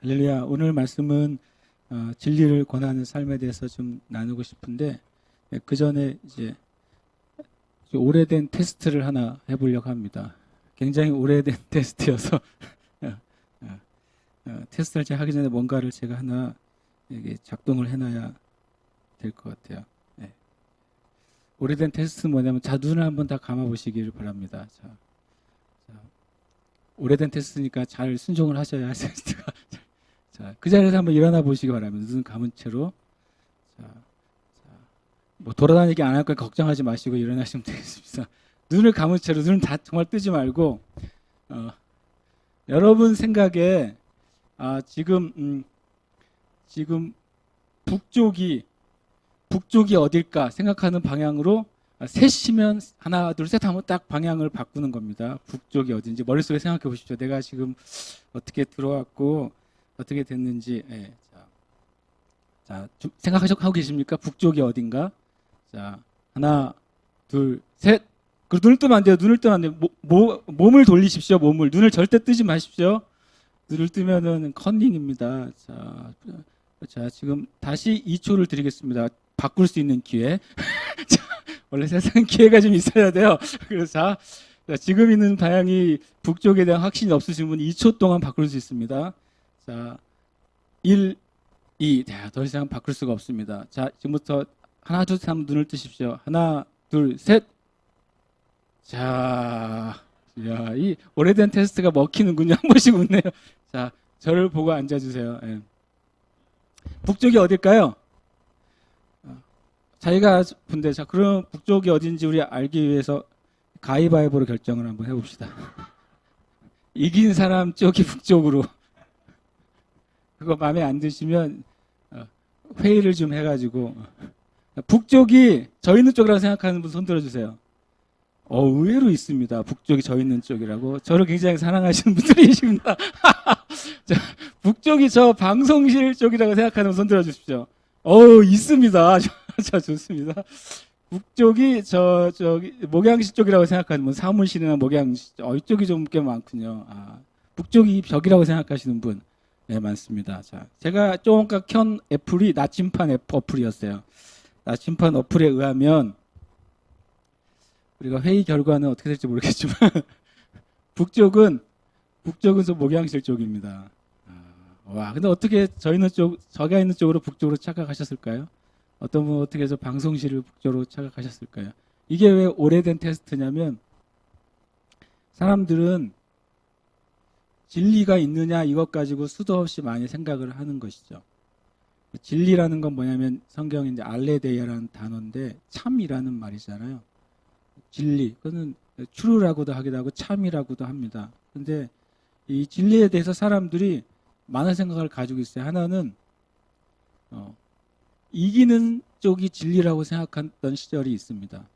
할렐루야. 오늘 말씀은 진리를 권하는 삶에 대해서 좀 나누고 싶은데 그 전에 이제 오래된 테스트를 하나 해보려고 합니다. 굉장히 오래된 테스트여서 테스트를 제가 하기 전에 뭔가를 제가 하나 이게 작동을 해놔야 될 것 같아요. 네. 오래된 테스트는 뭐냐면 자 눈을 한번 다 감아보시기를 바랍니다. 자, 오래된 테스트니까 잘 순종을 하셔야 테스트가 자, 그 자리에서 한번 일어나 보시기 바랍니다. 눈 감은 채로. 자, 뭐 돌아다니기 안 할 거 걱정하지 마시고 일어나시면 되겠습니다. 눈을 감은 채로 눈 다 정말 뜨지 말고 여러분 생각에 지금 북쪽이 어딜까 생각하는 방향으로 셋이면 하나 둘 셋 하면 딱 방향을 바꾸는 겁니다. 북쪽이 어딘지 머릿속에 생각해 보십시오. 내가 지금 어떻게 들어왔고 어떻게 됐는지. 예. 자, 생각하고 계십니까? 북쪽이 어딘가? 자, 하나, 둘, 셋. 그 눈을 뜨면 안 돼요. 눈을 뜨면 안 돼요. 몸을 돌리십시오. 몸을. 눈을 절대 뜨지 마십시오. 눈을 뜨면은 컨닝입니다. 자, 지금 다시 2초를 드리겠습니다. 바꿀 수 있는 기회. 자, 원래 세상 기회가 좀 있어야 돼요. 그래서 자, 지금 있는 방향이 북쪽에 대한 확신이 없으신 분은 2초 동안 바꿀 수 있습니다. 자, 1, 2. 자, 더 이상 바꿀 수가 없습니다. 자, 지금부터 하나, 둘, 셋 하면 눈을 뜨십시오. 하나, 둘, 셋. 자, 야, 이 오래된 테스트가 먹히는군요. 한 번씩 웃네요. 자, 저를 보고 앉아주세요. 예. 북쪽이 어딜까요? 자기가 본데, 자, 그럼 북쪽이 어딘지 우리 알기 위해서 가위바위보로 결정을 한번 해봅시다. 이긴 사람 쪽이 북쪽으로. 그거 마음에 안 드시면 회의를 좀 해가지고 북쪽이 저 있는 쪽이라고 생각하는 분 손 들어주세요. 의외로 있습니다. 북쪽이 저 있는 쪽이라고. 저를 굉장히 사랑하시는 분들이 계십니다. 자, 북쪽이 저 방송실 쪽이라고 생각하는 분 손 들어주십시오. 있습니다. 자, 좋습니다. 북쪽이 저기 목양실 쪽이라고 생각하는 분, 사무실이나 목양실, 이쪽이 좀 꽤 많군요. 북쪽이 벽이라고 생각하시는 분, 네, 많습니다. 자, 제가 조금 아까 켠 애플이 나침판 어플이었어요. 나침판 어플에 의하면 우리가 회의 결과는 어떻게 될지 모르겠지만 북쪽은 저 목양실 쪽입니다. 와, 근데 어떻게 저가 있는 쪽으로 북쪽으로 착각하셨을까요? 어떤 분은 어떻게 해서 방송실을 북쪽으로 착각하셨을까요? 이게 왜 오래된 테스트냐면 사람들은 진리가 있느냐 이것 가지고 수도 없이 많이 생각을 하는 것이죠. 진리라는 건 뭐냐면 성경에 이제 알레데이아라는 단어인데 참이라는 말이잖아요. 진리, 그거는 true라고도 하기도 하고 참이라고도 합니다. 근데 이 진리에 대해서 사람들이 많은 생각을 가지고 있어요. 하나는 이기는 쪽이 진리라고 생각했던 시절이 있습니다.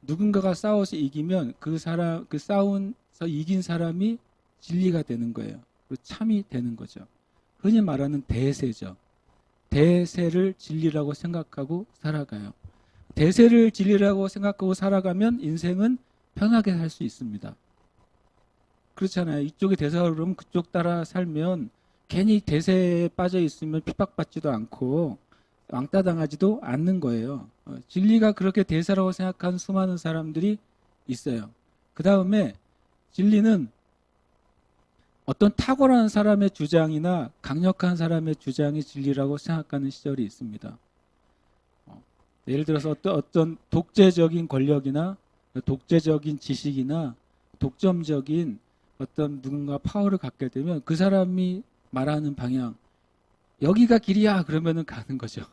누군가가 싸워서 이기면 그 싸운서 이긴 사람이 진리가 되는 거예요. 그리고 참이 되는 거죠. 흔히 말하는 대세죠. 대세를 진리라고 생각하고 살아가요. 대세를 진리라고 생각하고 살아가면 인생은 편하게 살 수 있습니다. 그렇잖아요. 이쪽이 대세가 그러면 그쪽 따라 살면 괜히 대세에 빠져 있으면 핍박받지도 않고 왕따 당하지도 않는 거예요. 진리가 그렇게 대세라고 생각하는 수많은 사람들이 있어요. 그 다음에 진리는 어떤 탁월한 사람의 주장이나 강력한 사람의 주장이 진리라고 생각하는 시절이 있습니다. 예를 들어서 어떤 독재적인 권력이나 독재적인 지식이나 독점적인 어떤 누군가 파워를 갖게 되면 그 사람이 말하는 방향, 여기가 길이야 그러면은 가는 거죠.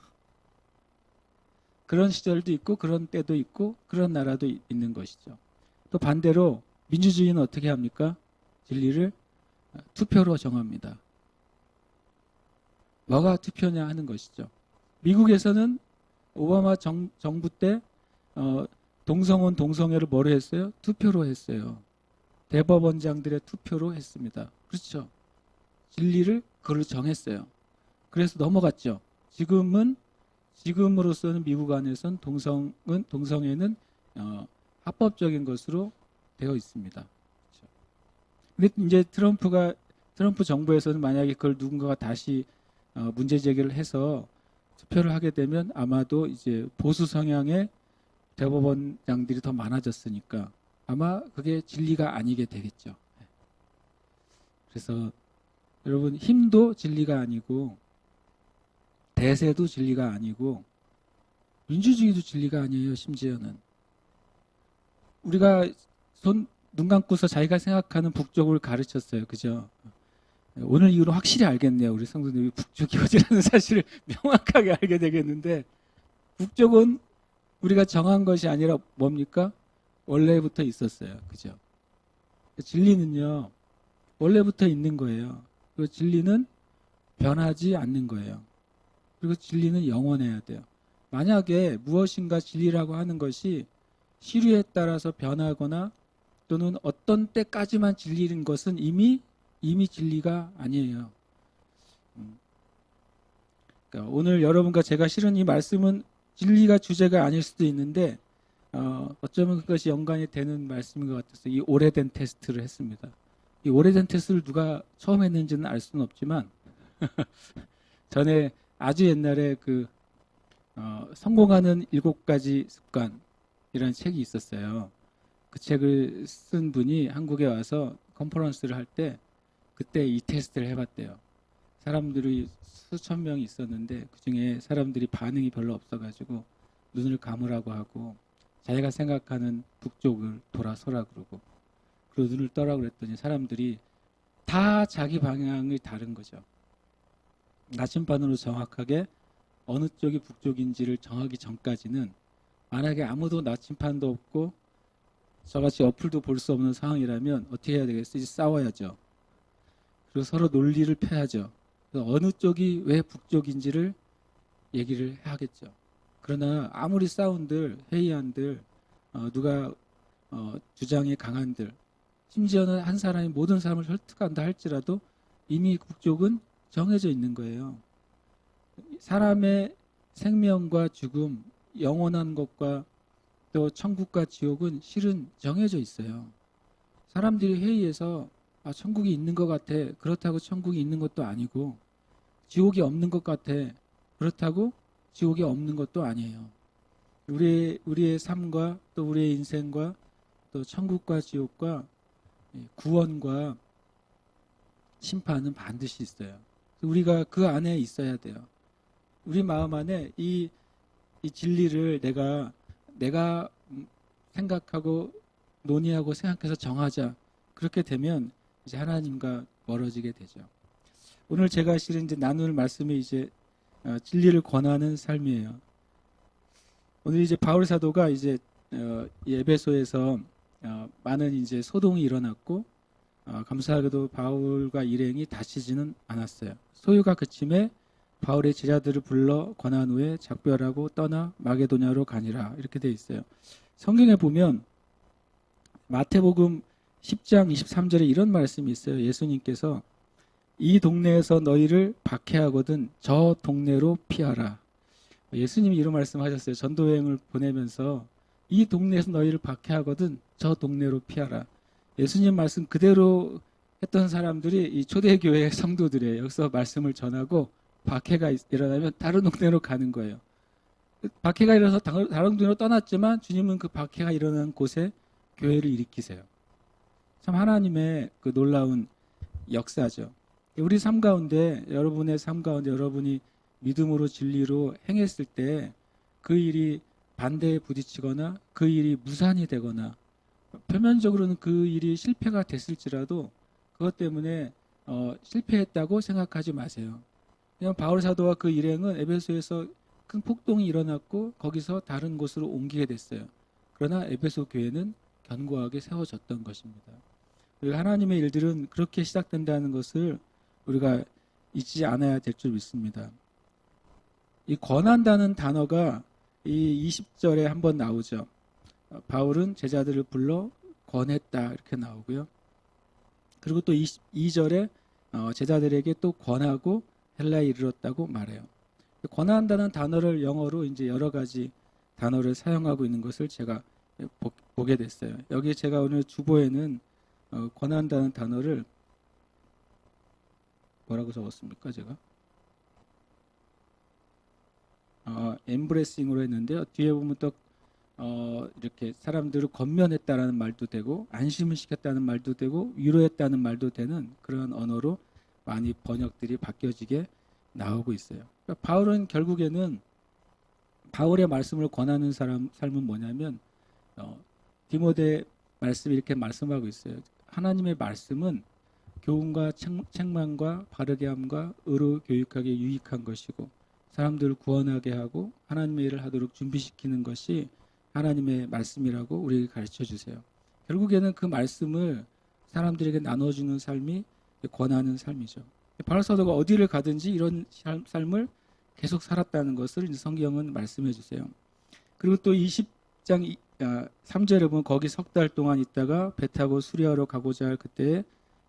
그런 시절도 있고 그런 때도 있고 그런 나라도 있는 것이죠. 또 반대로 민주주의는 어떻게 합니까? 진리를 투표로 정합니다. 뭐가 투표냐 하는 것이죠. 미국에서는 오바마 정부 때 동성혼 동성애를 뭐로 했어요? 투표로 했어요. 대법원장들의 투표로 했습니다. 그렇죠. 진리를 그걸로 정했어요. 그래서 넘어갔죠. 지금으로서는 미국 안에서는 동성애는 합법적인 것으로 되어 있습니다. 그런데 이제 트럼프가 트럼프 정부에서는 만약에 그걸 누군가가 다시 문제 제기를 해서 투표를 하게 되면 아마도 이제 보수 성향의 대법원장들이 더 많아졌으니까 아마 그게 진리가 아니게 되겠죠. 그래서 여러분, 힘도 진리가 아니고 대세도 진리가 아니고 민주주의도 진리가 아니에요. 심지어는 우리가 눈 감고서 자기가 생각하는 북쪽을 가르쳤어요. 그죠? 오늘 이후로 확실히 알겠네요. 우리 성도님이 북쪽이 어디라는 사실을 명확하게 알게 되겠는데, 북쪽은 우리가 정한 것이 아니라 뭡니까? 원래부터 있었어요. 그죠? 진리는요, 원래부터 있는 거예요. 그리고 진리는 변하지 않는 거예요. 그리고 진리는 영원해야 돼요. 만약에 무엇인가 진리라고 하는 것이 시류에 따라서 변하거나 또는 어떤 때까지만 진리인 것은 이미 진리가 아니에요. 그러니까 오늘 여러분과 제가 실은 이 말씀은 진리가 주제가 아닐 수도 있는데 어쩌면 그것이 연관이 되는 말씀인 것 같아서 이 오래된 테스트를 했습니다. 이 오래된 테스트를 누가 처음 했는지는 알 수는 없지만 전에 아주 옛날에 성공하는 7가지 습관이라는 책이 있었어요. 그 책을 쓴 분이 한국에 와서 컨퍼런스를 할 때 그때 이 테스트를 해봤대요. 사람들이 수천 명이 있었는데 그중에 사람들이 반응이 별로 없어가지고 눈을 감으라고 하고 자기가 생각하는 북쪽을 돌아서라 그러고 그리고 눈을 떠라 그랬더니 사람들이 다 자기 방향이 다른 거죠. 나침반으로 정확하게 어느 쪽이 북쪽인지를 정하기 전까지는 만약에 아무도 나침반도 없고 저같이 어플도 볼 수 없는 상황이라면 어떻게 해야 되겠어요? 이제 싸워야죠. 그리고 서로 논리를 펴야죠. 어느 쪽이 왜 북쪽인지를 얘기를 해야겠죠. 그러나 아무리 싸운들 회의한들 누가 주장이 강한들 심지어는 한 사람이 모든 사람을 설득한다 할지라도 이미 북쪽은 정해져 있는 거예요. 사람의 생명과 죽음, 영원한 것과 또 천국과 지옥은 실은 정해져 있어요. 사람들이 회의에서 천국이 있는 것 같아. 그렇다고 천국이 있는 것도 아니고 지옥이 없는 것 같아. 그렇다고 지옥이 없는 것도 아니에요. 우리의 삶과 또 우리의 인생과 또 천국과 지옥과 구원과 심판은 반드시 있어요. 우리가 그 안에 있어야 돼요. 우리 마음 안에 이 진리를 내가 생각하고 논의하고 생각해서 정하자. 그렇게 되면 이제 하나님과 멀어지게 되죠. 오늘 제가 실은 이제 나눌 말씀이 이제 진리를 권하는 삶이에요. 오늘 이제 바울 사도가 이제 에베소에서 많은 이제 소동이 일어났고 감사하게도 바울과 일행이 다치지는 않았어요. 소유가 그침에 바울의 제자들을 불러 권한 후에 작별하고 떠나 마게도냐로 가니라 이렇게 돼 있어요. 성경에 보면 마태복음 10장 23절에 이런 말씀이 있어요. 예수님께서 이 동네에서 너희를 박해하거든 저 동네로 피하라. 예수님이 이런 말씀하셨어요. 전도여행을 보내면서 이 동네에서 너희를 박해하거든 저 동네로 피하라. 예수님 말씀 그대로 했던 사람들이 이 초대교회 성도들이에요. 여기서 말씀을 전하고 박해가 일어나면 다른 동네로 가는 거예요. 박해가 일어나서 다른 동네로 떠났지만 주님은 그 박해가 일어난 곳에 교회를 일으키세요. 참 하나님의 그 놀라운 역사죠. 우리 삶 가운데 여러분의 삶 가운데 여러분이 믿음으로 진리로 행했을 때 그 일이 반대에 부딪히거나 그 일이 무산이 되거나 표면적으로는 그 일이 실패가 됐을지라도 그것 때문에 실패했다고 생각하지 마세요. 그냥 바울 사도와 그 일행은 에베소에서 큰 폭동이 일어났고 거기서 다른 곳으로 옮기게 됐어요. 그러나 에베소 교회는 견고하게 세워졌던 것입니다. 하나님의 일들은 그렇게 시작된다는 것을 우리가 잊지 않아야 될 줄 믿습니다. 이 권한다는 단어가 이 20절에 한번 나오죠. 바울은 제자들을 불러 권했다 이렇게 나오고요. 그리고 또 22절에 제자들에게 또 권하고 헬라에 이르렀다고 말해요. 권한다는 단어를 영어로 이제 여러 가지 단어를 사용하고 있는 것을 제가 보게 됐어요. 여기 제가 오늘 주보에는 권한다는 단어를 뭐라고 적었습니까, 제가? 엠브레싱으로 했는데요. 뒤에 보면 또 이렇게 사람들을 권면했다라는 말도 되고 안심을 시켰다는 말도 되고 위로했다는 말도 되는 그런 언어로 많이 번역들이 바뀌어지게 나오고 있어요. 그러니까 바울은 결국에는 바울의 말씀을 권하는 삶은 뭐냐면 디모데 말씀이 이렇게 말씀하고 있어요. 하나님의 말씀은 교훈과 책망과 바르게 함과 의로 교육하기에 유익한 것이고 사람들을 구원하게 하고 하나님의 일을 하도록 준비시키는 것이 하나님의 말씀이라고 우리에게 가르쳐 주세요. 결국에는 그 말씀을 사람들에게 나눠주는 삶이 권하는 삶이죠. 바울 사도가 어디를 가든지 이런 삶을 계속 살았다는 것을 성경은 말씀해 주세요. 그리고 또 20장 3절에 보면 거기 석 달 동안 있다가 배 타고 수리하러 가고자 할 그때에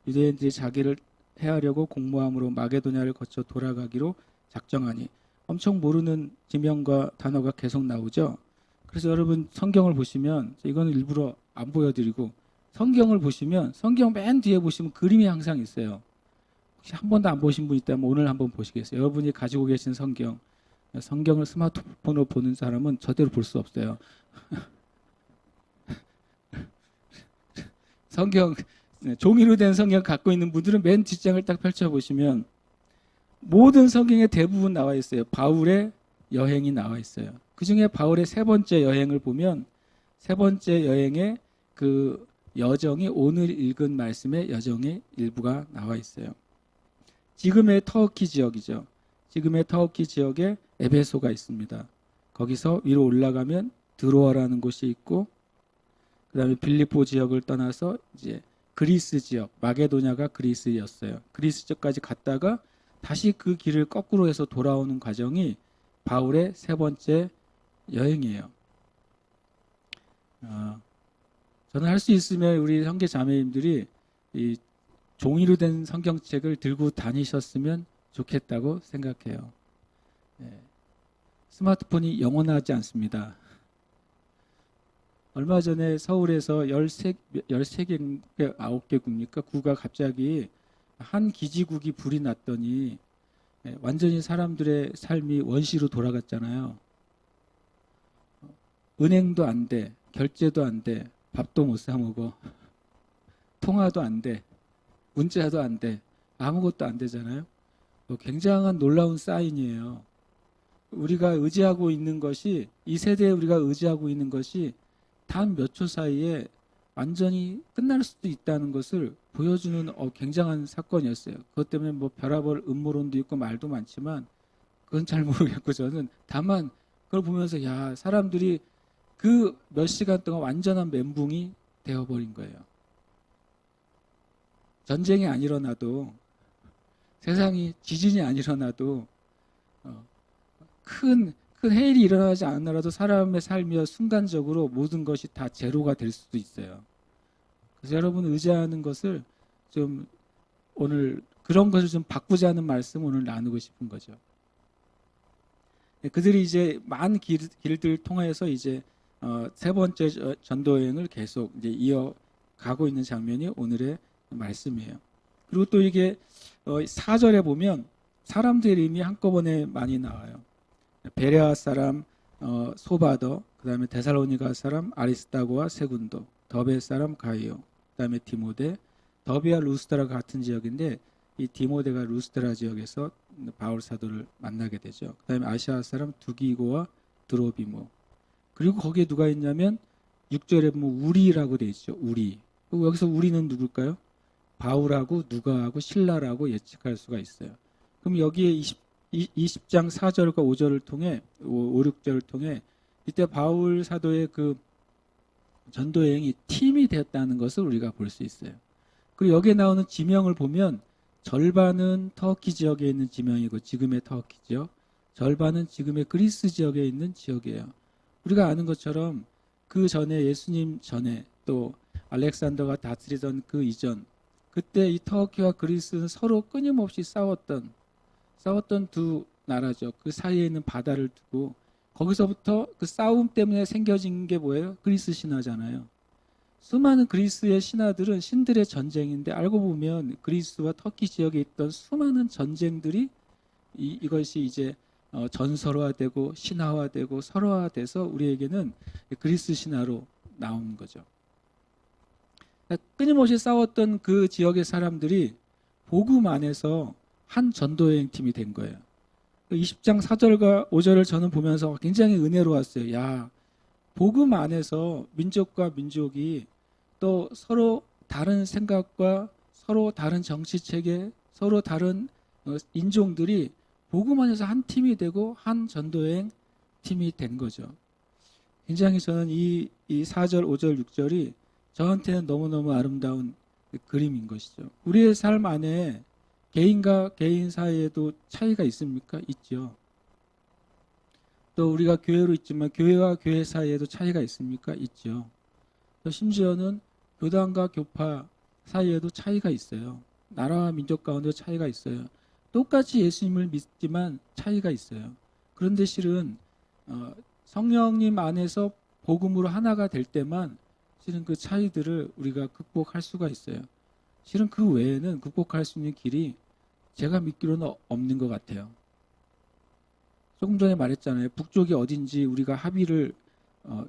유대인들이 자기를 해하려고 공모함으로 마게도냐를 거쳐 돌아가기로 작정하니, 엄청 모르는 지명과 단어가 계속 나오죠. 그래서 여러분 성경을 보시면, 이거는 일부러 안 보여드리고, 성경을 보시면 성경 맨 뒤에 보시면 그림이 항상 있어요. 혹시 한 번도 안 보신 분 있다면 오늘 한번 보시겠어요? 여러분이 가지고 계신 성경을 스마트폰으로 보는 사람은 절대로 볼 수 없어요. 종이로 된 성경 갖고 있는 분들은 맨 뒷장을 딱 펼쳐보시면 모든 성경에 대부분 나와 있어요. 바울의 여행이 나와 있어요. 그 중에 바울의 세 번째 여행을 보면 세 번째 여행의 그 여정이 오늘 읽은 말씀의 여정의 일부가 나와 있어요. 지금의 터키 지역이죠. 지금의 터키 지역에 에베소가 있습니다. 거기서 위로 올라가면 드로아라는 곳이 있고, 그 다음에 빌립보 지역을 떠나서 이제 그리스 지역, 마게도냐가 그리스였어요. 그리스 지역까지 갔다가 다시 그 길을 거꾸로 해서 돌아오는 과정이 바울의 세 번째 여행이에요. 저는 할 수 있으면 우리 형제 자매님들이 이 종이로 된 성경책을 들고 다니셨으면 좋겠다고 생각해요. 스마트폰이 영원하지 않습니다. 얼마 전에 서울에서 13개, 9개국입니까? 구가 갑자기 한 기지국이 불이 났더니 완전히 사람들의 삶이 원시로 돌아갔잖아요. 은행도 안 돼, 결제도 안 돼, 밥도 못 사 먹어, 통화도 안 돼, 문자도 안 돼, 아무것도 안 되잖아요. 굉장한 놀라운 사인이에요. 우리가 의지하고 있는 것이, 이 세대에 우리가 의지하고 있는 것이 단 몇 초 사이에 완전히 끝날 수도 있다는 것을 보여주는 굉장한 사건이었어요. 그것 때문에 뭐 별의별 음모론도 있고 말도 많지만 그건 잘 모르겠고, 저는 다만 그걸 보면서 야, 사람들이 그 몇 시간 동안 완전한 멘붕이 되어버린 거예요. 전쟁이 안 일어나도, 세상이 지진이 안 일어나도, 큰 해일이 일어나지 않더라도 사람의 삶이 순간적으로 모든 것이 다 제로가 될 수도 있어요. 그래서 여러분 의지하는 것을 좀 오늘 그런 것을 좀 바꾸자는 말씀 오늘 나누고 싶은 거죠. 그들이 이제 많은 길들 통해서 이제 세 번째 전도 여행을 계속 이제 이어가고 있는 장면이 오늘의 말씀이에요. 그리고 또 이게 4절에 보면 사람들의 이름이 한꺼번에 많이 나와요. 베레아 사람 소바더, 그 다음에 데살로니가 사람 아리스타고와 세군도, 더베 사람 가이오, 그 다음에 디모데. 더베와 루스드라가 같은 지역인데 이 디모데가 루스드라 지역에서 바울 사도를 만나게 되죠. 그 다음에 아시아 사람 두기고와 드로비모. 그리고 거기에 누가 있냐면 6절에 보면 우리라고 되어 있죠. 우리. 여기서 우리는 누굴까요? 바울하고 누가하고 실라라고 예측할 수가 있어요. 그럼 여기에 20장 4절과 5절을 통해 5, 6절을 통해 이때 바울 사도의 그 전도 여행이 팀이 되었다는 것을 우리가 볼 수 있어요. 그리고 여기에 나오는 지명을 보면 절반은 터키 지역에 있는 지명이고 지금의 터키 지역, 절반은 지금의 그리스 지역에 있는 지역이에요. 우리가 아는 것처럼 그 전에, 예수님 전에, 또 알렉산더가 다스리던 그 이전, 그때 이 터키와 그리스는 서로 끊임없이 싸웠던 두 나라죠. 그 사이에 있는 바다를 두고 거기서부터 그 싸움 때문에 생겨진 게 뭐예요? 그리스 신화잖아요. 수많은 그리스의 신하들은 신들의 전쟁인데 알고 보면 그리스와 터키 지역에 있던 수많은 전쟁들이 이것이 이제 전설화되고 신화화되고 설화화돼서 우리에게는 그리스 신화로 나오는 거죠. 끊임없이 싸웠던 그 지역의 사람들이 복음 안에서 한 전도여행 팀이 된 거예요. 20장 4절과 5절을 저는 보면서 굉장히 은혜로웠어요. 야, 복음 안에서 민족과 민족이 또 서로 다른 생각과 서로 다른 정치 체계, 서로 다른 인종들이 복음 안에서 한 팀이 되고 한 전도여행 팀이 된 거죠. 굉장히 저는 이 4절, 5절, 6절이 저한테는 너무너무 아름다운 그림인 것이죠. 우리의 삶 안에 개인과 개인 사이에도 차이가 있습니까? 있죠. 또 우리가 교회로 있지만 교회와 교회 사이에도 차이가 있습니까? 있죠. 또 심지어는 교단과 교파 사이에도 차이가 있어요. 나라와 민족 가운데 차이가 있어요. 똑같이 예수님을 믿지만 차이가 있어요. 그런데 실은 성령님 안에서 복음으로 하나가 될 때만 실은 그 차이들을 우리가 극복할 수가 있어요. 실은 그 외에는 극복할 수 있는 길이 제가 믿기로는 없는 것 같아요. 조금 전에 말했잖아요. 북쪽이 어딘지 우리가 합의를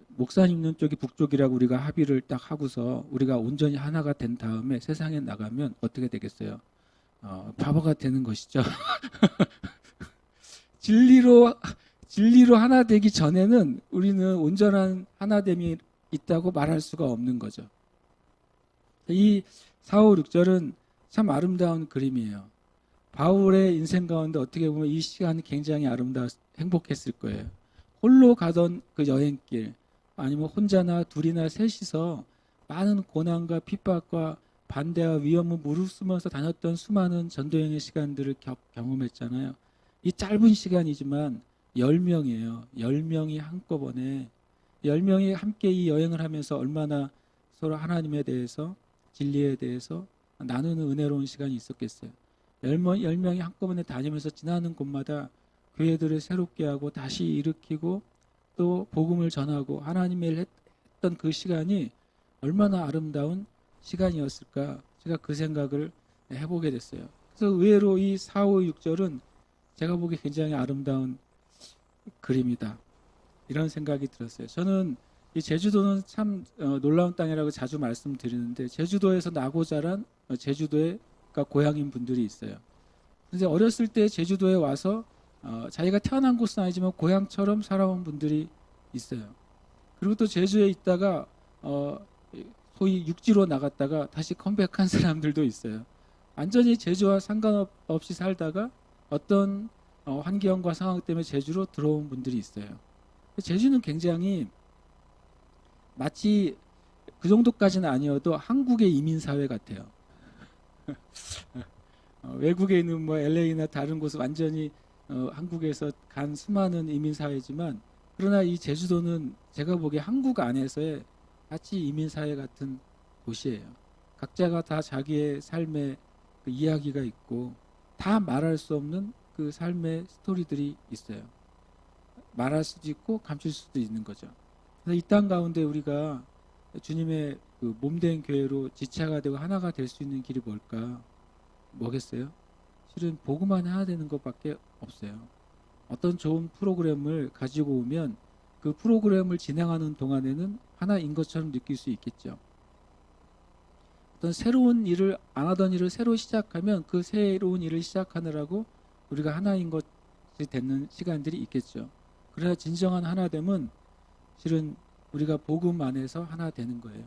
목사님 있는 쪽이 북쪽이라고 우리가 합의를 딱 하고서 우리가 온전히 하나가 된 다음에 세상에 나가면 어떻게 되겠어요? 바보가 되는 것이죠. 진리로 하나 되기 전에는 우리는 온전한 하나됨이 있다고 말할 수가 없는 거죠. 이 4, 5, 6절은 참 아름다운 그림이에요. 바울의 인생 가운데 어떻게 보면 이 시간이 굉장히 행복했을 거예요. 홀로 가던 그 여행길, 아니면 혼자나 둘이나 셋이서 많은 고난과 핍박과 반대와 위험을 무릅쓰면서 다녔던 수많은 전도여행의 시간들을 경험했잖아요. 이 짧은 시간이지만 10명이에요. 10명이 한꺼번에 10명이 함께 이 여행을 하면서 얼마나 서로 하나님에 대해서 진리에 대해서 나누는 은혜로운 시간이 있었겠어요. 10명이 한꺼번에 다니면서 지나는 곳마다 교회들을 새롭게 하고 다시 일으키고 또 복음을 전하고 하나님의 일 했던 그 시간이 얼마나 아름다운 시간이었을까, 제가 그 생각을 해보게 됐어요. 그래서 의외로 이 4, 5, 6절은 제가 보기에 굉장히 아름다운 그림이다, 이런 생각이 들었어요. 저는 이 제주도는 참 놀라운 땅이라고 자주 말씀드리는데, 제주도에서 나고 자란 제주도의 고향인 분들이 있어요. 근데 어렸을 때 제주도에 와서 자기가 태어난 곳은 아니지만 고향처럼 살아온 분들이 있어요. 그리고 또 제주에 있다가 소위 육지로 나갔다가 다시 컴백한 사람들도 있어요. 완전히 제주와 상관없이 살다가 어떤 환경과 상황 때문에 제주로 들어온 분들이 있어요. 제주는 굉장히 마치 그 정도까지는 아니어도 한국의 이민사회 같아요. 외국에 있는 뭐 LA나 다른 곳은 완전히 한국에서 간 수많은 이민사회지만, 그러나 이 제주도는 제가 보기에 한국 안에서의 마치 이민사회 같은 곳이에요. 각자가 다 자기의 삶의 그 이야기가 있고 다 말할 수 없는 그 삶의 스토리들이 있어요. 말할 수도 있고 감출 수도 있는 거죠. 그래서 이 땅 가운데 우리가 주님의 그 몸된 교회로 지체가 되고 하나가 될 수 있는 길이 뭘까? 뭐겠어요? 실은 복음만 하나 되는 것밖에 없어요. 어떤 좋은 프로그램을 가지고 오면 그 프로그램을 진행하는 동안에는 하나인 것처럼 느낄 수 있겠죠. 어떤 새로운 일을, 안 하던 일을 새로 시작하면 그 새로운 일을 시작하느라고 우리가 하나인 것이 되는 시간들이 있겠죠. 그래야 진정한 하나됨은 실은 우리가 복음 안에서 하나 되는 거예요.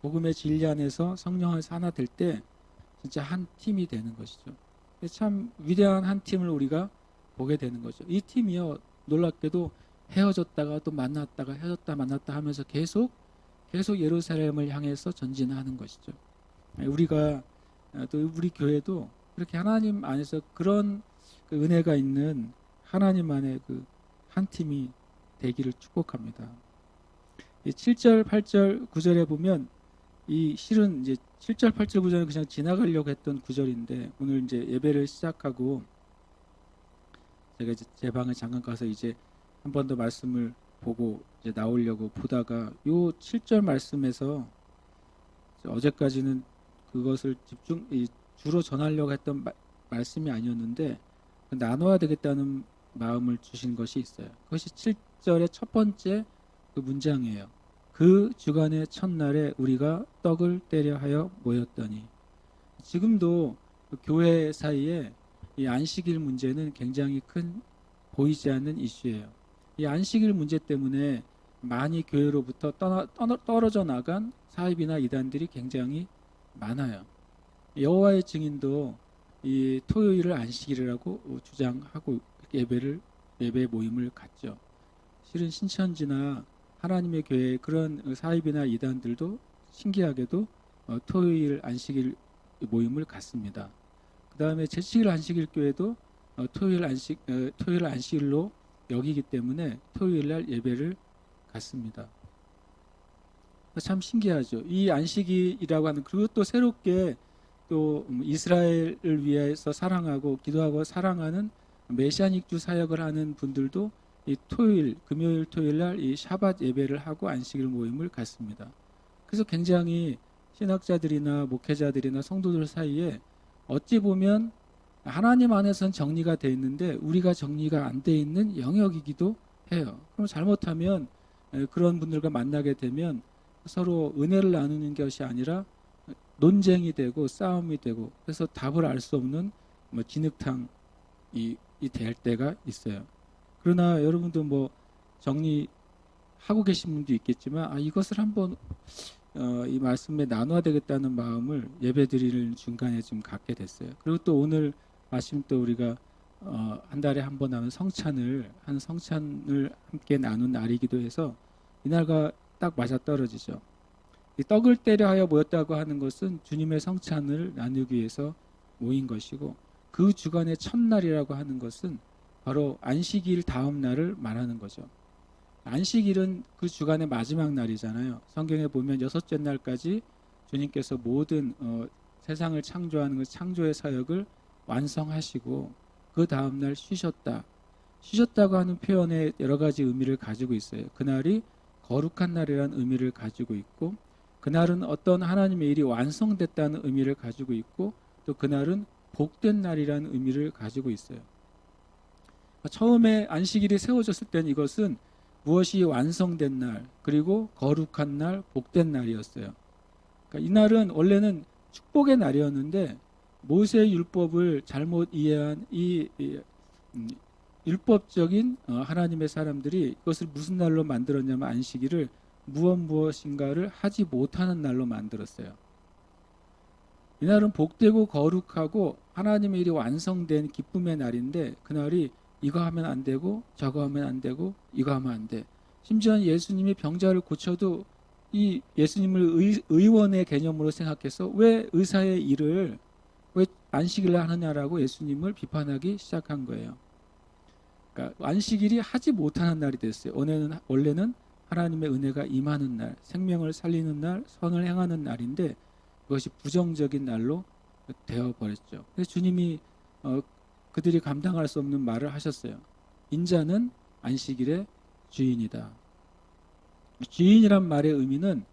복음의 진리 안에서 성령 안에서 하나 될 때 진짜 한 팀이 되는 것이죠. 참 위대한 한 팀을 우리가 보게 되는 거죠. 이 팀이요, 놀랍게도 헤어졌다가 또 만났다가 헤어졌다 만났다 하면서 계속 예루살렘을 향해서 전진하는 것이죠. 우리가 또 우리 교회도 그렇게 하나님 안에서 그런 그 은혜가 있는 하나님 안에 그 한 팀이 되기를 축복합니다. 7절, 8절, 9절에 보면 이 실은 이제 7절, 8절, 9절은 그냥 지나가려고 했던 구절인데, 오늘 이제 예배를 시작하고 제가 이제 제 방에 잠깐 가서 이제 한 번 더 말씀을 보고 이제 나오려고 보다가 요 7절 말씀에서 어제까지는 그것을 주로 전하려고 했던 말씀이 아니었는데 나눠야 되겠다는 마음을 주신 것이 있어요. 그것이 7절의 첫 번째 그 문장이에요. 그 주간의 첫날에 우리가 떡을 떼려 하여 모였더니. 지금도 그 교회 사이에 이 안식일 문제는 굉장히 큰 보이지 않는 이슈예요. 이 안식일 문제 때문에 많이 교회로부터 떨어져 나간 사입이나 이단들이 굉장히 많아요. 여호와의 증인도 이 토요일을 안식일이라고 주장하고 예배 모임을 갖죠. 실은 신천지나 하나님의 교회 그런 사입이나 이단들도 신기하게도 토요일 안식일 모임을 갖습니다. 그 다음에 제7일 안식일 교회도 토요일 안식일로 여기기 때문에 토요일 날 예배를 갖습니다. 참 신기하죠. 이 안식일이라고 하는, 그리고 또 새롭게 또 이스라엘을 위해서 사랑하고 기도하고 사랑하는 메시아닉주 사역을 하는 분들도 이 금요일 토요일 날 이 샤밧 예배를 하고 안식일 모임을 갖습니다. 그래서 굉장히 신학자들이나 목회자들이나 성도들 사이에 어찌 보면 하나님 안에서는 정리가 돼 있는데 우리가 정리가 안 돼 있는 영역이기도 해요. 그럼 잘못하면 그런 분들과 만나게 되면 서로 은혜를 나누는 것이 아니라 논쟁이 되고 싸움이 되고, 그래서 답을 알 수 없는 진흙탕이 될 때가 있어요. 그러나 여러분도 정리하고 계신 분도 있겠지만 이것을 한번 이 말씀에 나눠야 되겠다는 마음을 예배드리는 중간에 좀 갖게 됐어요. 그리고 또 오늘 마침 또 우리가 한 달에 한 번 하는 성찬을 함께 나눈 날이기도 해서 이날과 딱 맞아떨어지죠. 이 떡을 떼려 하여 모였다고 하는 것은 주님의 성찬을 나누기 위해서 모인 것이고, 그 주간의 첫날이라고 하는 것은 바로 안식일 다음 날을 말하는 거죠. 안식일은 그 주간의 마지막 날이잖아요. 성경에 보면 6째 날까지 주님께서 모든 세상을 창조하는 그 창조의 사역을 완성하시고 그 다음 날 쉬셨다고 하는 표현에 여러 가지 의미를 가지고 있어요. 그날이 거룩한 날이라는 의미를 가지고 있고, 그날은 어떤 하나님의 일이 완성됐다는 의미를 가지고 있고, 또 그날은 복된 날이라는 의미를 가지고 있어요. 처음에 안식일이 세워졌을 때는 이것은 무엇이 완성된 날, 그리고 거룩한 날, 복된 날이었어요. 그러니까 이날은 원래는 축복의 날이었는데 모세의 율법을 잘못 이해한 이 율법적인 하나님의 사람들이 이것을 무슨 날로 만들었냐면 안식일을 무엇인가를 하지 못하는 날로 만들었어요. 이날은 복되고 거룩하고 하나님의 일이 완성된 기쁨의 날인데, 그날이 이거 하면 안 되고 저거 하면 안 되고 이거 하면 안 돼. 심지어 예수님이 병자를 고쳐도 이 예수님을 의원의 개념으로 생각해서 왜 의사의 일을 왜 안식일에 하느냐라고 예수님을 비판하기 시작한 거예요. 그러니까 안식일이 하지 못하는 날이 됐어요. 원래는 하나님의 은혜가 임하는 날, 생명을 살리는 날, 선을 행하는 날인데 그것이 부정적인 날로 되어버렸죠. 그래서 주님이 그들이 감당할 수 없는 말을 하셨어요. 인자는 안식일의 주인이다. 주인이란 말의 의미는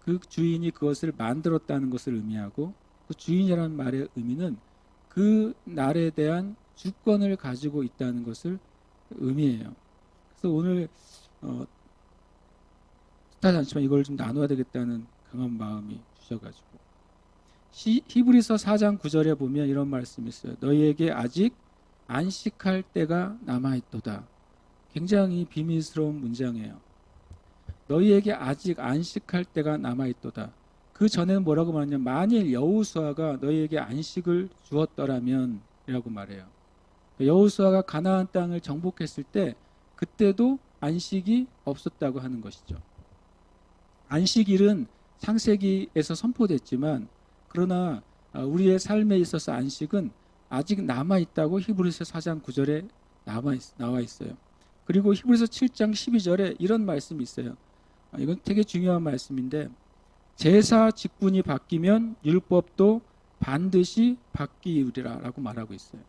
그 주인이 그것을 만들었다는 것을 의미하고, 그 주인이란 말의 의미는 그 날에 대한 주권을 가지고 있다는 것을 의미해요. 그래서 오늘 뜻하지 않지만 이걸 좀 나눠야 되겠다는 강한 마음이 주셔가지고, 히브리서 4장 9절에 보면 이런 말씀이 있어요. 너희에게 아직 안식할 때가 남아있도다. 굉장히 비밀스러운 문장이에요. 너희에게 아직 안식할 때가 남아있도다. 그 전에는 뭐라고 말하냐면, 만일 여호수아가 너희에게 안식을 주었더라면 이라고 말해요. 여호수아가 가나안 땅을 정복했을 때 그때도 안식이 없었다고 하는 것이죠. 안식일은 창세기에서 선포됐지만, 그러나 우리의 삶에 있어서 안식은 아직 남아있다고 히브리서 4장 9절에 나와 있어요. 그리고 히브리서 7장 12절에 이런 말씀이 있어요. 이건 되게 중요한 말씀인데, 제사 직분이 바뀌면 율법도 반드시 바뀌리라 라고 말하고 있어요.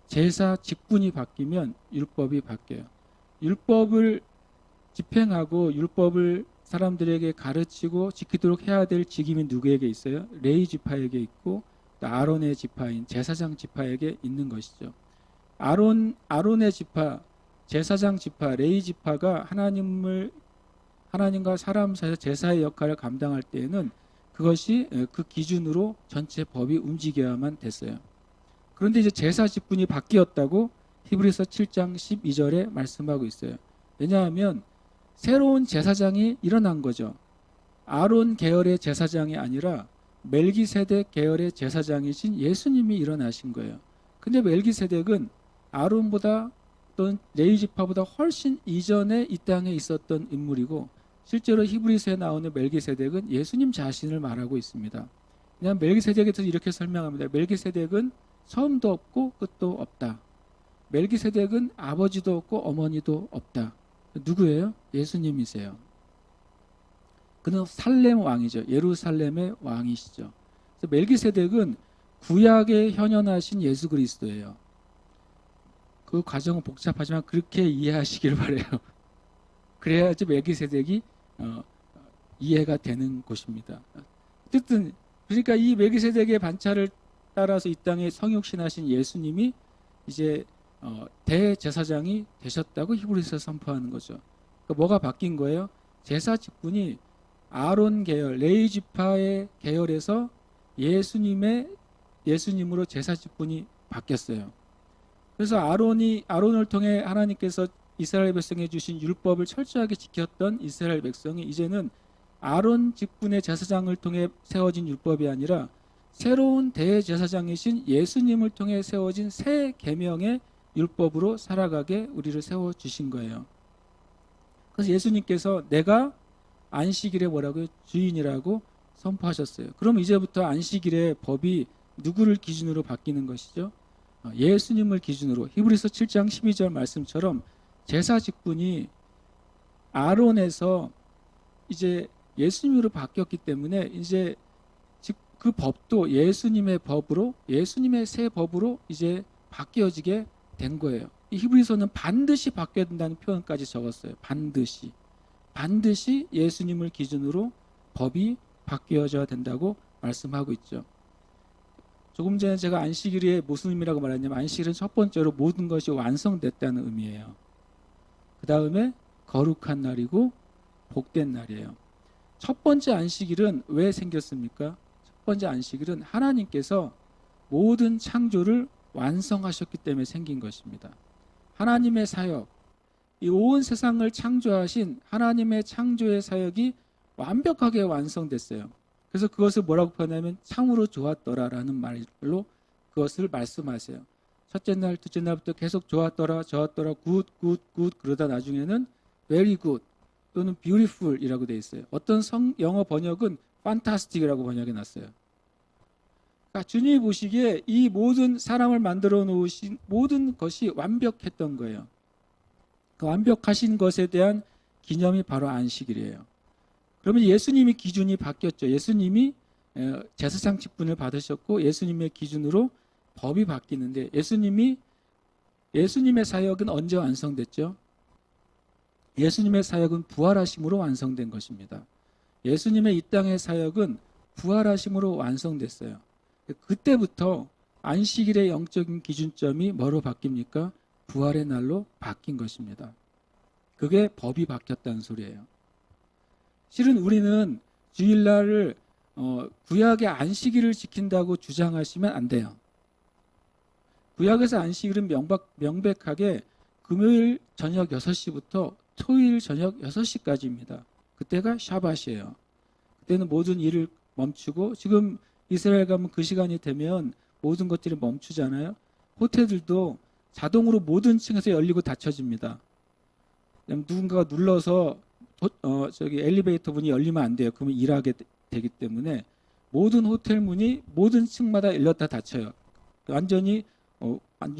제사 직분이 바뀌면 율법이 바뀌어요. 율법을 집행하고 율법을 사람들에게 가르치고 지키도록 해야 될 직임이 누구에게 있어요? 레위 지파에게 있고 또 아론의 지파인 제사장 지파에게 있는 것이죠. 아론의 지파, 제사장 지파, 레위 지파가 하나님과 사람 사이에서 제사의 역할을 감당할 때에는 그것이 그 기준으로 전체 법이 움직여야만 됐어요. 그런데 이제 제사 직분이 바뀌었다고 히브리서 7장 12절에 말씀하고 있어요. 왜냐하면 새로운 제사장이 일어난 거죠. 아론 계열의 제사장이 아니라 멜기세덱 계열의 제사장이신 예수님이 일어나신 거예요. 근데 멜기세덱은 아론보다 또는 레위 지파보다 훨씬 이전에 이 땅에 있었던 인물이고 실제로 히브리서에 나오는 멜기세덱은 예수님 자신을 말하고 있습니다. 그냥 멜기세덱에 대해서 이렇게 설명합니다. 멜기세덱은 처음도 없고 끝도 없다. 멜기세덱은 아버지도 없고 어머니도 없다. 누구예요? 예수님이세요. 그는 살렘 왕이죠. 예루살렘의 왕이시죠. 그래서 멜기세덱은 구약에 현현하신 예수 그리스도예요. 그 과정은 복잡하지만 그렇게 이해하시길 바래요. 그래야지 멜기세덱이 이해가 되는 것입니다. 어쨌든 그러니까 이 멜기세덱의 반차를 따라서 이 땅에 성육신하신 예수님이 이제 대제사장이 되셨다고 히브리서에서 선포하는 거죠. 그러니까 뭐가 바뀐 거예요? 제사 직분이 아론 계열, 레위 지파의 계열에서 예수님으로 제사 직분이 바뀌었어요. 그래서 아론을 통해 하나님께서 이스라엘 백성에 주신 율법을 철저하게 지켰던 이스라엘 백성이 이제는 아론 직분의 제사장을 통해 세워진 율법이 아니라 새로운 대제사장이신 예수님을 통해 세워진 새 계명의 율법으로 살아가게 우리를 세워주신 거예요. 그래서 예수님께서 내가 안식일에 뭐라고요? 주인이라고 선포하셨어요. 그럼 이제부터 안식일의 법이 누구를 기준으로 바뀌는 것이죠? 예수님을 기준으로. 히브리서 7장 12절 말씀처럼 제사 직분이 아론에서 이제 예수님으로 바뀌었기 때문에 이제 그 법도 예수님의 법으로, 예수님의 새 법으로 이제 바뀌어지게 된 거예요. 이 히브리서는 반드시 바뀌어야 된다는 표현까지 적었어요. 반드시 예수님을 기준으로 법이 바뀌어져야 된다고 말씀하고 있죠. 조금 전에 제가 안식일이 무슨 의미라고 말했냐면 안식일은 첫 번째로 모든 것이 완성됐다는 의미예요. 그 다음에 거룩한 날이고 복된 날이에요. 첫 번째 안식일은 왜 생겼습니까? 첫 번째 안식일은 하나님께서 모든 창조를 완성하셨기 때문에 생긴 것입니다. 하나님의 사역, 이 온 세상을 창조하신 하나님의 창조의 사역이 완벽하게 완성됐어요. 그래서 그것을 뭐라고 표현하면 참으로 좋았더라라는 말로 그것을 말씀하세요. 첫째 날, 둘째 날부터 계속 좋았더라, 굿 그러다 나중에는 very good 또는 beautiful이라고 되어 있어요. 어떤 영어 번역은 fantastic이라고 번역해 놨어요. 그러니까 주님이 보시기에 이 모든 사람을 만들어 놓으신 모든 것이 완벽했던 거예요. 그 완벽하신 것에 대한 기념이 바로 안식일이에요. 그러면 예수님이 기준이 바뀌었죠. 예수님이 제사장 직분을 받으셨고 예수님의 기준으로 법이 바뀌는데 예수님의 사역은 언제 완성됐죠? 예수님의 사역은 부활하심으로 완성된 것입니다. 예수님의 이 땅의 사역은 부활하심으로 완성됐어요. 그때부터 안식일의 영적인 기준점이 뭐로 바뀝니까? 부활의 날로 바뀐 것입니다. 그게 법이 바뀌었다는 소리예요. 실은 우리는 주일날을 구약의 안식일을 지킨다고 주장하시면 안 돼요. 구약에서 안식일은 명백하게 금요일 저녁 6시부터 토요일 저녁 6시까지입니다. 그때가 샤밧이에요. 그때는 모든 일을 멈추고 지금 이스라엘 가면 그 시간이 되면 모든 것들이 멈추잖아요. 호텔들도 자동으로 모든 층에서 열리고 닫혀집니다. 누군가가 눌러서 엘리베이터 문이 열리면 안 돼요. 그러면 일하게 되기 때문에 모든 호텔 문이 모든 층마다 열렸다 닫혀요. 완전히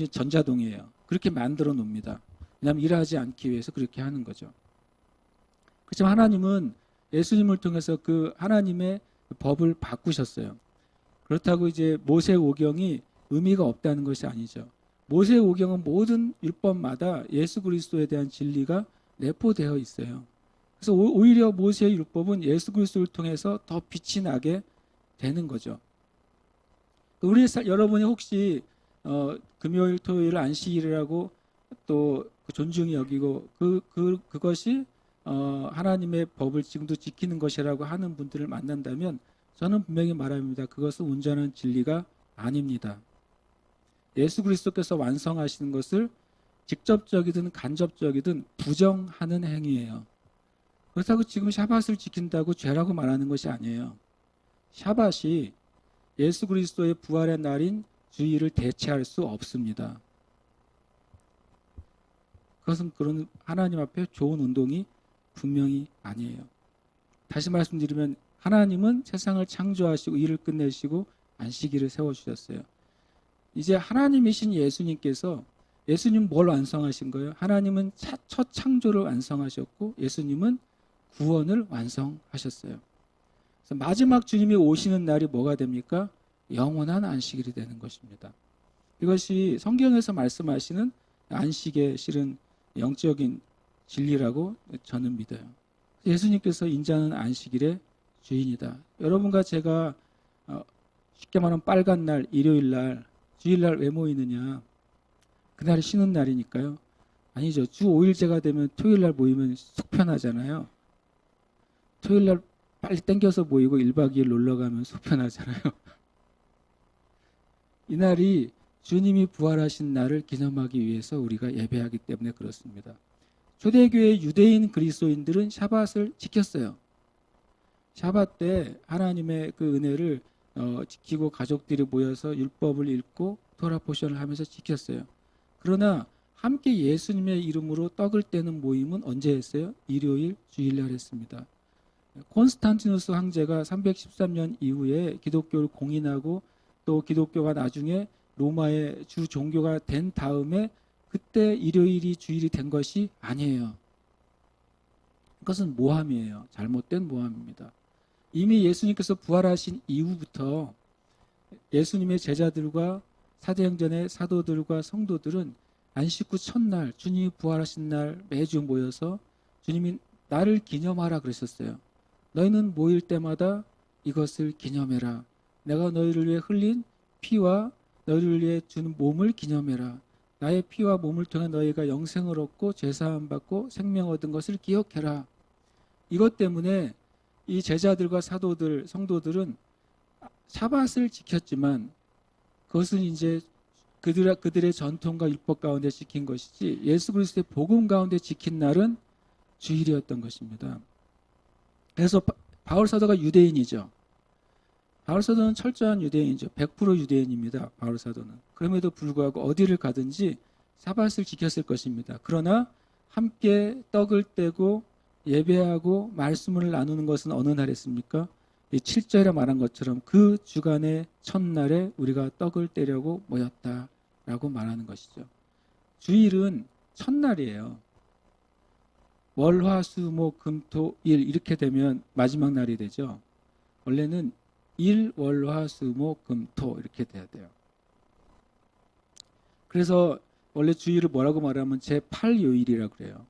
전자동이에요. 그렇게 만들어 놓습니다. 왜냐하면 일하지 않기 위해서 그렇게 하는 거죠. 그렇지만 하나님은 예수님을 통해서 그 하나님의 법을 바꾸셨어요. 그렇다고 이제 모세오경이 의미가 없다는 것이 아니죠. 모세오경은 모든 율법마다 예수 그리스도에 대한 진리가 내포되어 있어요. 그래서 오히려 모세의 율법은 예수 그리스도를 통해서 더 빛이 나게 되는 거죠. 여러분이 혹시 금요일, 토요일 안식일이라고 또 존중이 여기고 그것이 하나님의 법을 지금도 지키는 것이라고 하는 분들을 만난다면 저는 분명히 말합니다. 그것은 온전한 진리가 아닙니다. 예수 그리스도께서 완성하시는 것을 직접적이든 간접적이든 부정하는 행위예요. 그렇다고 지금 샤밧을 지킨다고 죄라고 말하는 것이 아니에요. 샤밧이 예수 그리스도의 부활의 날인 주일을 대체할 수 없습니다. 그것은 그런 하나님 앞에 좋은 운동이 분명히 아니에요. 다시 말씀드리면 하나님은 세상을 창조하시고 일을 끝내시고 안식일을 세워주셨어요. 이제 하나님이신 예수님께서 예수님 뭘 완성하신 거예요? 하나님은 첫 창조를 완성하셨고 예수님은 구원을 완성하셨어요. 그래서 마지막 주님이 오시는 날이 뭐가 됩니까? 영원한 안식일이 되는 것입니다. 이것이 성경에서 말씀하시는 안식의 실은 영적인 진리라고 저는 믿어요. 예수님께서 인자는 안식일의 주인이다. 여러분과 제가 쉽게 말하면 빨간 날, 일요일 날, 주일 날 왜 모이느냐? 그날이 쉬는 날이니까요. 아니죠. 주 5일째가 되면 토요일 날 모이면 속 편하잖아요. 토요일 날 빨리 땡겨서 모이고 1박 2일 놀러 가면 속 편하잖아요. 이날이 주님이 부활하신 날을 기념하기 위해서 우리가 예배하기 때문에 그렇습니다. 초대교회 유대인 그리스도인들은 샤밧을 지켰어요. 샤밧 때 하나님의 그 은혜를 지키고 가족들이 모여서 율법을 읽고 토라 포션을 하면서 지켰어요. 그러나 함께 예수님의 이름으로 떡을 떼는 모임은 언제 했어요? 일요일, 주일날 했습니다. 콘스탄티누스 황제가 313년 이후에 기독교를 공인하고 또 기독교가 나중에 로마의 주 종교가 된 다음에 그때 일요일이 주일이 된 것이 아니에요. 그것은 모함이에요. 잘못된 모함입니다. 이미 예수님께서 부활하신 이후부터 예수님의 제자들과 사도행전의 사도들과 성도들은 안식 후 첫날 주님이 부활하신 날 매주 모여서 주님이 나를 기념하라 그러셨어요. 너희는 모일 때마다 이것을 기념해라. 내가 너희를 위해 흘린 피와 너희를 위해 준 몸을 기념해라. 나의 피와 몸을 통해 너희가 영생을 얻고 죄사함 받고 생명 얻은 것을 기억해라. 이것 때문에 이 제자들과 사도들, 성도들은 샤밧을 지켰지만 그것은 이제 그들의 전통과 율법 가운데 지킨 것이지 예수 그리스도의 복음 가운데 지킨 날은 주일이었던 것입니다. 그래서 바울 사도가 유대인이죠. 바울 사도는 철저한 유대인이죠. 100% 유대인입니다. 바울 사도는. 그럼에도 불구하고 어디를 가든지 샤밧을 지켰을 것입니다. 그러나 함께 떡을 떼고 예배하고 말씀을 나누는 것은 어느 날이었습니까? 이 7절에 말한 것처럼 그 주간의 첫날에 우리가 떡을 떼려고 모였다라고 말하는 것이죠. 주일은 첫날이에요. 월, 화, 수, 목, 금, 토, 일 이렇게 되면 마지막 날이 되죠. 원래는 일, 월, 화, 수, 목, 금, 토 이렇게 돼야 돼요. 그래서 원래 주일을 뭐라고 말하면 제8요일이라고 그래요.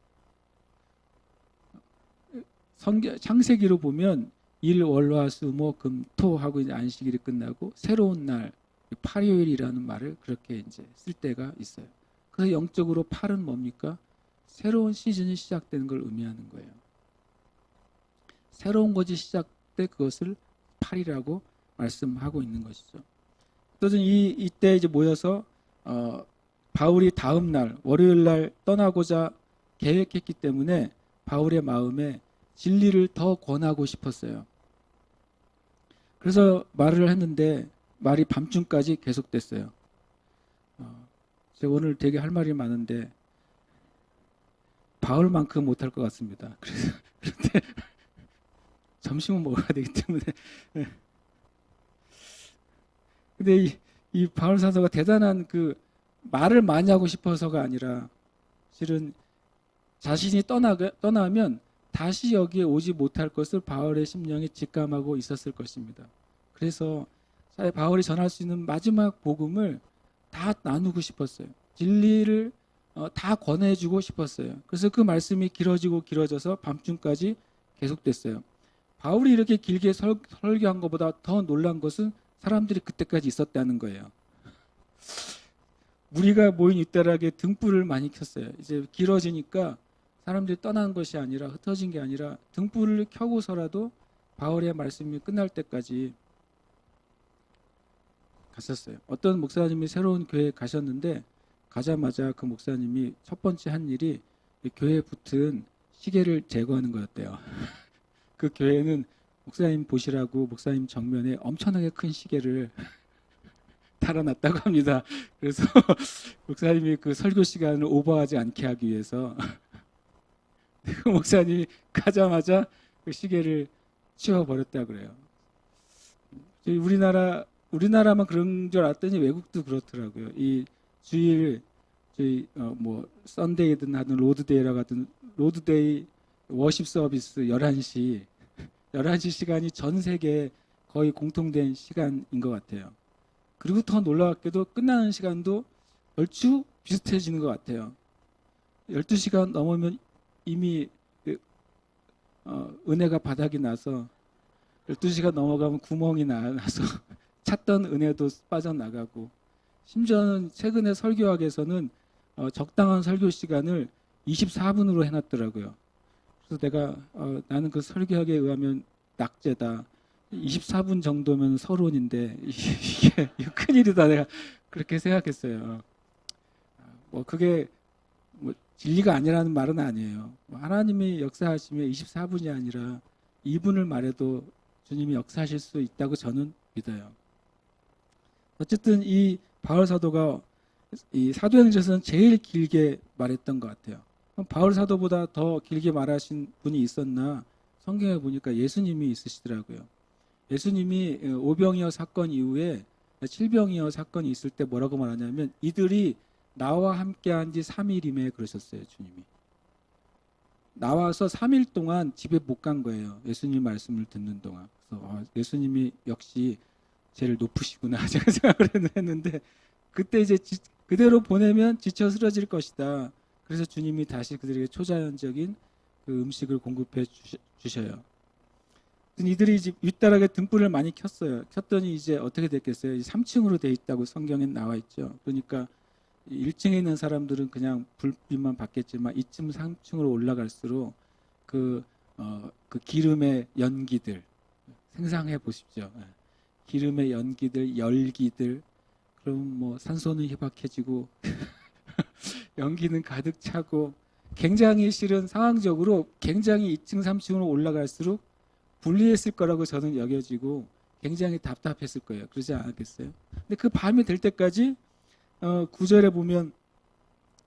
창세기로 보면 일, 월, 화, 수, 목, 금, 토 하고 이제 안식일이 끝나고 새로운 날 8요일이라는 말을 그렇게 이제 쓸 때가 있어요. 그래서 영적으로 8은 뭡니까? 새로운 시즌이 시작되는 걸 의미하는 거예요. 새로운 것이 시작돼 그것을 8이라고 말씀하고 있는 것이죠. 또는 이때 이제 모여서 바울이 다음 날 월요일 날 떠나고자 계획했기 때문에 바울의 마음에 진리를 더 권하고 싶었어요. 그래서 말을 했는데 말이 밤중까지 계속됐어요. 제가 오늘 되게 할 말이 많은데 바울만큼 못할 것 같습니다. 그래서 그런데 점심은 먹어야 되기 때문에. 근데 이 바울 사도가 대단한 그 말을 많이 하고 싶어서가 아니라 실은 자신이 떠나면 다시 여기에 오지 못할 것을 바울의 심령이 직감하고 있었을 것입니다. 그래서 바울이 전할 수 있는 마지막 복음을 다 나누고 싶었어요. 진리를 다 권해주고 싶었어요. 그래서 그 말씀이 길어지고 길어져서 밤중까지 계속됐어요. 바울이 이렇게 길게 설교한 것보다 더 놀란 것은 사람들이 그때까지 있었다는 거예요. 무리가 모인 이따락에 등불을 많이 켰어요. 이제 길어지니까 사람들이 떠난 것이 아니라 흩어진 게 아니라 등불을 켜고서라도 바울의 말씀이 끝날 때까지 갔었어요. 어떤 목사님이 새로운 교회에 가셨는데 가자마자 그 목사님이 첫 번째 한 일이 교회에 붙은 시계를 제거하는 거였대요. 그 교회는 목사님 보시라고 목사님 정면에 엄청나게 큰 시계를 달아놨다고 합니다. 그래서 목사님이 그 설교 시간을 오버하지 않게 하기 위해서 그 목사님이 가자마자 그 시계를 치워버렸다 그래요. 우리나라만 그런 줄 알았더니 외국도 그렇더라고요. 이 주일 저희 뭐 썬데이든 하든 로드데이라고 하든 로드데이 워십 서비스 11시 시간이 전 세계에 거의 공통된 시간인 것 같아요. 그리고 더 놀라웠게도 끝나는 시간도 얼추 비슷해지는 것 같아요. 12시간 넘으면 이미 은혜가 바닥이 나서 12시간 넘어가면 구멍이 나서 찾던 은혜도 빠져나가고 심지어는 최근에 설교학에서는 적당한 설교 시간을 24분으로 해놨더라고요. 그래서 내가 나는 그 설교학에 의하면 낙제다. 24분 정도면 서론인데 이게 큰일이다. 내가 그렇게 생각했어요. 뭐 그게 뭐 진리가 아니라는 말은 아니에요. 하나님이 역사하시면 24분이 아니라 2분을 말해도 주님이 역사하실 수 있다고 저는 믿어요. 어쨌든 이 바울 사도가 이 사도행전에서는 제일 길게 말했던 것 같아요. 바울 사도보다 더 길게 말하신 분이 있었나 성경에 보니까 예수님이 있으시더라고요. 예수님이 오병이어 사건 이후에 칠병이어 사건이 있을 때 뭐라고 말하냐면 이들이 나와 함께한 지 3일임에 그러셨어요. 주님이. 나와서 3일 동안 집에 못 간 거예요. 예수님 말씀을 듣는 동안. 그래서 예수님이 역시 제일 높으시구나 제가 생각을 했는데 그때 이제 그대로 보내면 지쳐 쓰러질 것이다. 그래서 주님이 다시 그들에게 초자연적인 그 음식을 공급해 주셔요. 이들이 이제 윗다락에 등불을 많이 켰어요. 켰더니 이제 어떻게 됐겠어요? 3층으로 돼 있다고 성경에 나와 있죠. 그러니까 1층에 있는 사람들은 그냥 불빛만 받겠지만 2층, 3층으로 올라갈수록 그 기름의 연기들 상상해 보십시오. 기름의 연기들, 열기들, 그럼 뭐 산소는 희박해지고 연기는 가득 차고 굉장히 실은 상황적으로 굉장히 2층, 3층으로 올라갈수록 불리했을 거라고 저는 여겨지고 굉장히 답답했을 거예요. 그러지 않았겠어요? 근데 그 밤이 될 때까지 9절에 보면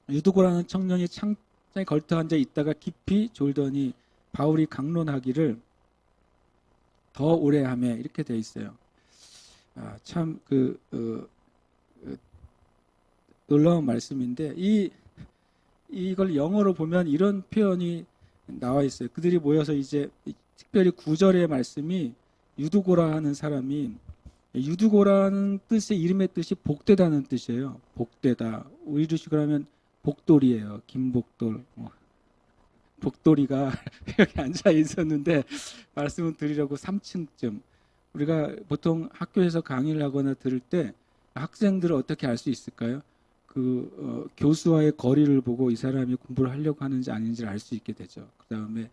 유두고라는 청년이 창에 걸터 앉아 있다가 깊이 졸더니 바울이 강론하기를 더 오래 하며 이렇게 돼 있어요. 참 놀라운 말씀인데 이걸 영어로 보면 이런 표현이 나와 있어요. 그들이 모여서 이제 특별히 9절의 말씀이 유두고라 하는 사람이 유두고라는 뜻의 이름의 뜻이 복되다는 뜻이에요. 복되다. 우리식으로 하면 복돌이에요. 김복돌. 복돌이가 여기 앉아 있었는데 말씀을 드리려고 3층쯤. 우리가 보통 학교에서 강의를 하거나 들을 때 학생들을 어떻게 알 수 있을까요? 교수와의 거리를 보고 이 사람이 공부를 하려고 하는지 아닌지를 알 수 있게 되죠. 그다음에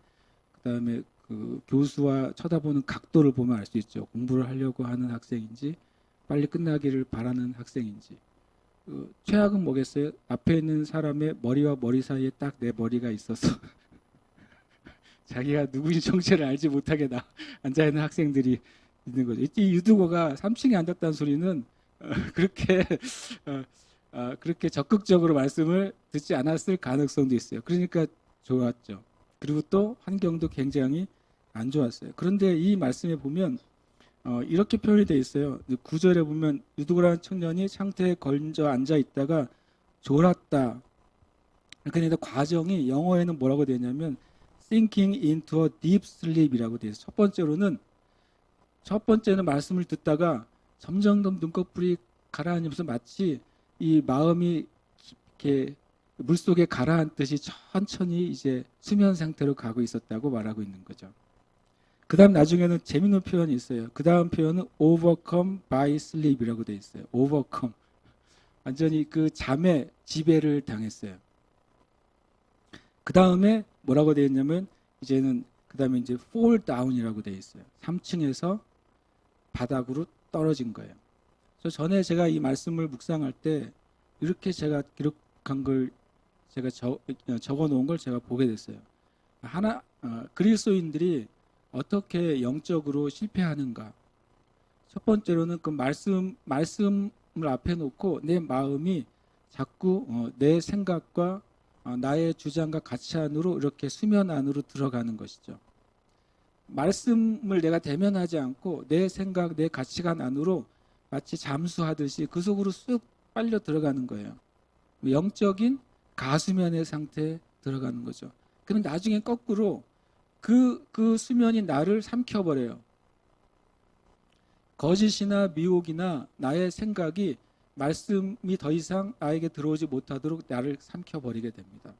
그 교수와 쳐다보는 각도를 보면 알 수 있죠. 공부를 하려고 하는 학생인지 빨리 끝나기를 바라는 학생인지. 최악은 뭐겠어요? 앞에 있는 사람의 머리와 머리 사이에 딱 내 머리가 있어서 자기가 누구인 정체를 알지 못하게 앉아있는 학생들이 있는 거죠. 이 유두고가 3층에 앉았다는 소리는 그렇게 적극적으로 말씀을 듣지 않았을 가능성도 있어요. 그러니까 좋았죠. 그리고 또 환경도 굉장히 안 좋았어요. 그런데 이 말씀에 보면 이렇게 표현이 되어 있어요. 9절에 보면 유두고라는 청년이 창태에 걸져 앉아 있다가 졸았다. 그런데 과정이 영어에는 뭐라고 되어 있냐면 sinking into a deep sleep이라고 되어 있어요. 첫 번째는 말씀을 듣다가 점점 눈꺼풀이 가라앉으면서 마치 이 마음이 이렇게 물속에 가라앉듯이 천천히 이제 수면 상태로 가고 있었다고 말하고 있는 거죠. 그 다음 나중에는 재밌는 표현이 있어요. 그 다음 표현은 overcome by sleep이라고 돼 있어요. overcome. 완전히 그 잠에 지배를 당했어요. 그 다음에 뭐라고 되어 있냐면 이제는 그 다음에 이제 fall down이라고 되어 있어요. 3층에서 바닥으로 떨어진 거예요. 그래서 전에 제가 이 말씀을 묵상할 때 이렇게 제가 기록한 걸 제가 적어 놓은 걸 제가 보게 됐어요. 그리스도인들이 어떻게 영적으로 실패하는가. 첫 번째로는 그 말씀을 앞에 놓고 내 마음이 자꾸 내 생각과 나의 주장과 가치 안으로 이렇게 수면 안으로 들어가는 것이죠. 말씀을 내가 대면하지 않고 내 생각, 내 가치관 안으로 마치 잠수하듯이 그 속으로 쑥 빨려 들어가는 거예요. 영적인 가수면의 상태에 들어가는 거죠. 그러면 나중에 거꾸로 그 수면이 나를 삼켜버려요. 거짓이나 미혹이나 나의 생각이 말씀이 더 이상 나에게 들어오지 못하도록 나를 삼켜버리게 됩니다.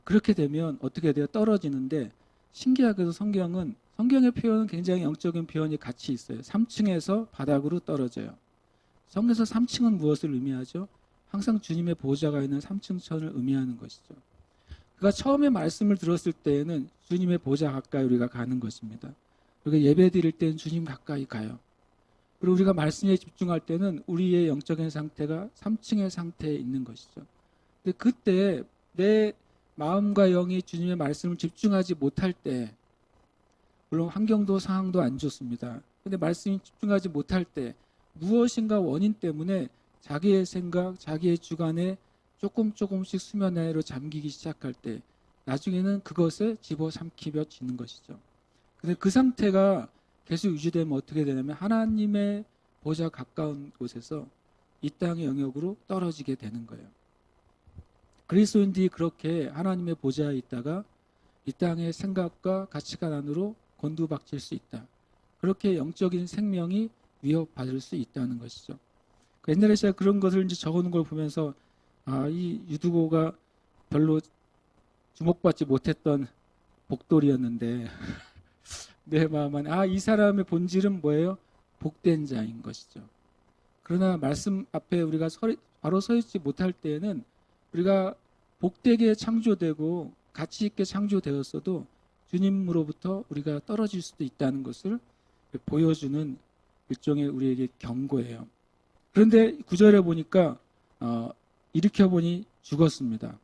그렇게 되면 어떻게 돼요? 떨어지는데 신기하게도 성경의 표현은 굉장히 영적인 표현이 같이 있어요. 3층에서 바닥으로 떨어져요. 성경에서 3층은 무엇을 의미하죠? 항상 주님의 보좌가 있는 3층 천을 의미하는 것이죠. 그가 처음에 말씀을 들었을 때에는 주님의 보좌 가까이 우리가 가는 것입니다. 우리가 예배 드릴 때는 주님 가까이 가요. 그리고 우리가 말씀에 집중할 때는 우리의 영적인 상태가 3층의 상태에 있는 것이죠. 근데 그때 내 마음과 영이 주님의 말씀을 집중하지 못할 때, 물론 환경도 상황도 안 좋습니다. 근데 말씀이 집중하지 못할 때 무엇인가 원인 때문에 자기의 생각, 자기의 주관에 조금씩 수면 아래로 잠기기 시작할 때 나중에는 그것에 집어삼키며지는 것이죠. 근데 그 상태가 계속 유지되면 어떻게 되냐면 하나님의 보좌 가까운 곳에서 이 땅의 영역으로 떨어지게 되는 거예요. 그리스도인들이 그렇게 하나님의 보좌에 있다가 이 땅의 생각과 가치관 안으로 곤두박질 수 있다. 그렇게 영적인 생명이 위협받을 수 있다는 것이죠. 옛날에 제가 그런 것을 이제 적어놓은 걸 보면서 이 유두고가 별로 주목받지 못했던 복돌이었는데 내 마음은 이 사람의 본질은 뭐예요? 복된 자인 것이죠. 그러나 말씀 앞에 우리가 바로 서 있지 못할 때에는 우리가 복되게 창조되고 가치 있게 창조되었어도 주님으로부터 우리가 떨어질 수도 있다는 것을 보여주는 일종의 우리에게 경고예요. 그런데 9절에 보니까 일으켜보니 죽었습니다.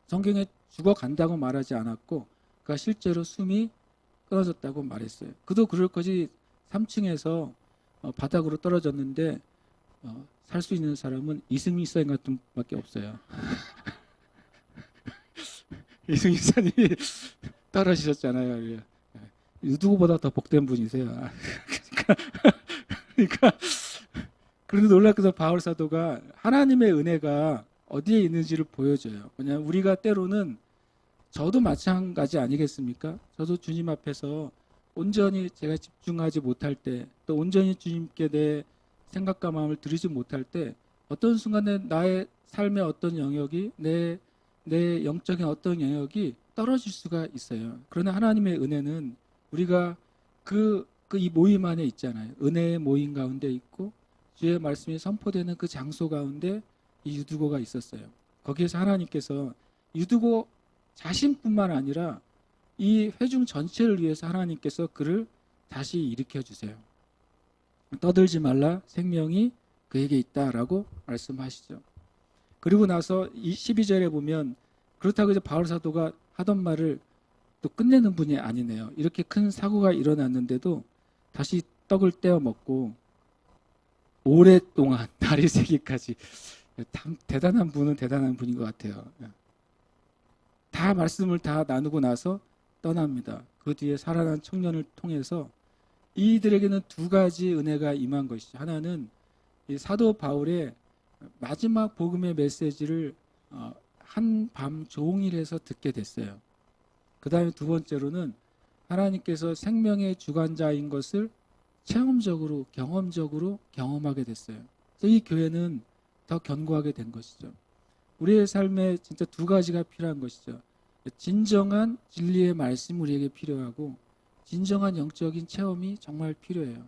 성경에 죽어간다고 말하지 않았고 그가 실제로 숨이 떨어졌다고 말했어요. 그도 그럴 것이 3층에서 바닥으로 떨어졌는데 살 수 있는 사람은 이승미 사님 같은 밖에 없어요. 이승미 사님이 떨어지셨잖아요. 누구보다 더 복된 분이세요. 그러니까 그런데 놀랍게도 바울 사도가 하나님의 은혜가 어디에 있는지를 보여줘요. 왜냐하면 우리가 때로는 저도 마찬가지 아니겠습니까? 저도 주님 앞에서 온전히 제가 집중하지 못할 때, 또 온전히 주님께 내 생각과 마음을 드리지 못할 때 어떤 순간에 나의 삶의 어떤 영역이 내 영적인 어떤 영역이 떨어질 수가 있어요. 그러나 하나님의 은혜는 우리가 이 모임 안에 있잖아요. 은혜의 모임 가운데 있고 주의 말씀이 선포되는 그 장소 가운데 이 유두고가 있었어요. 거기에서 하나님께서 유두고 자신뿐만 아니라 이 회중 전체를 위해서 하나님께서 그를 다시 일으켜 주세요. 떠들지 말라, 생명이 그에게 있다라고 말씀하시죠. 그리고 나서 12절에 보면 그렇다고 이제 바울 사도가 하던 말을 또 끝내는 분이 아니네요. 이렇게 큰 사고가 일어났는데도 다시 떡을 떼어 먹고 오랫동안 날이 새기까지 대단한 분은 대단한 분인 것 같아요. 다 말씀을 다 나누고 나서 떠납니다. 그 뒤에 살아난 청년을 통해서 이들에게는 두 가지 은혜가 임한 것이죠. 하나는 이 사도 바울의 마지막 복음의 메시지를 한밤 종일 해서 듣게 됐어요. 그 다음에 두 번째로는 하나님께서 생명의 주관자인 것을 체험적으로 경험적으로 경험하게 됐어요. 그래서 이 교회는 더 견고하게 된 것이죠. 우리의 삶에 진짜 두 가지가 필요한 것이죠. 진정한 진리의 말씀이 우리에게 필요하고 진정한 영적인 체험이 정말 필요해요.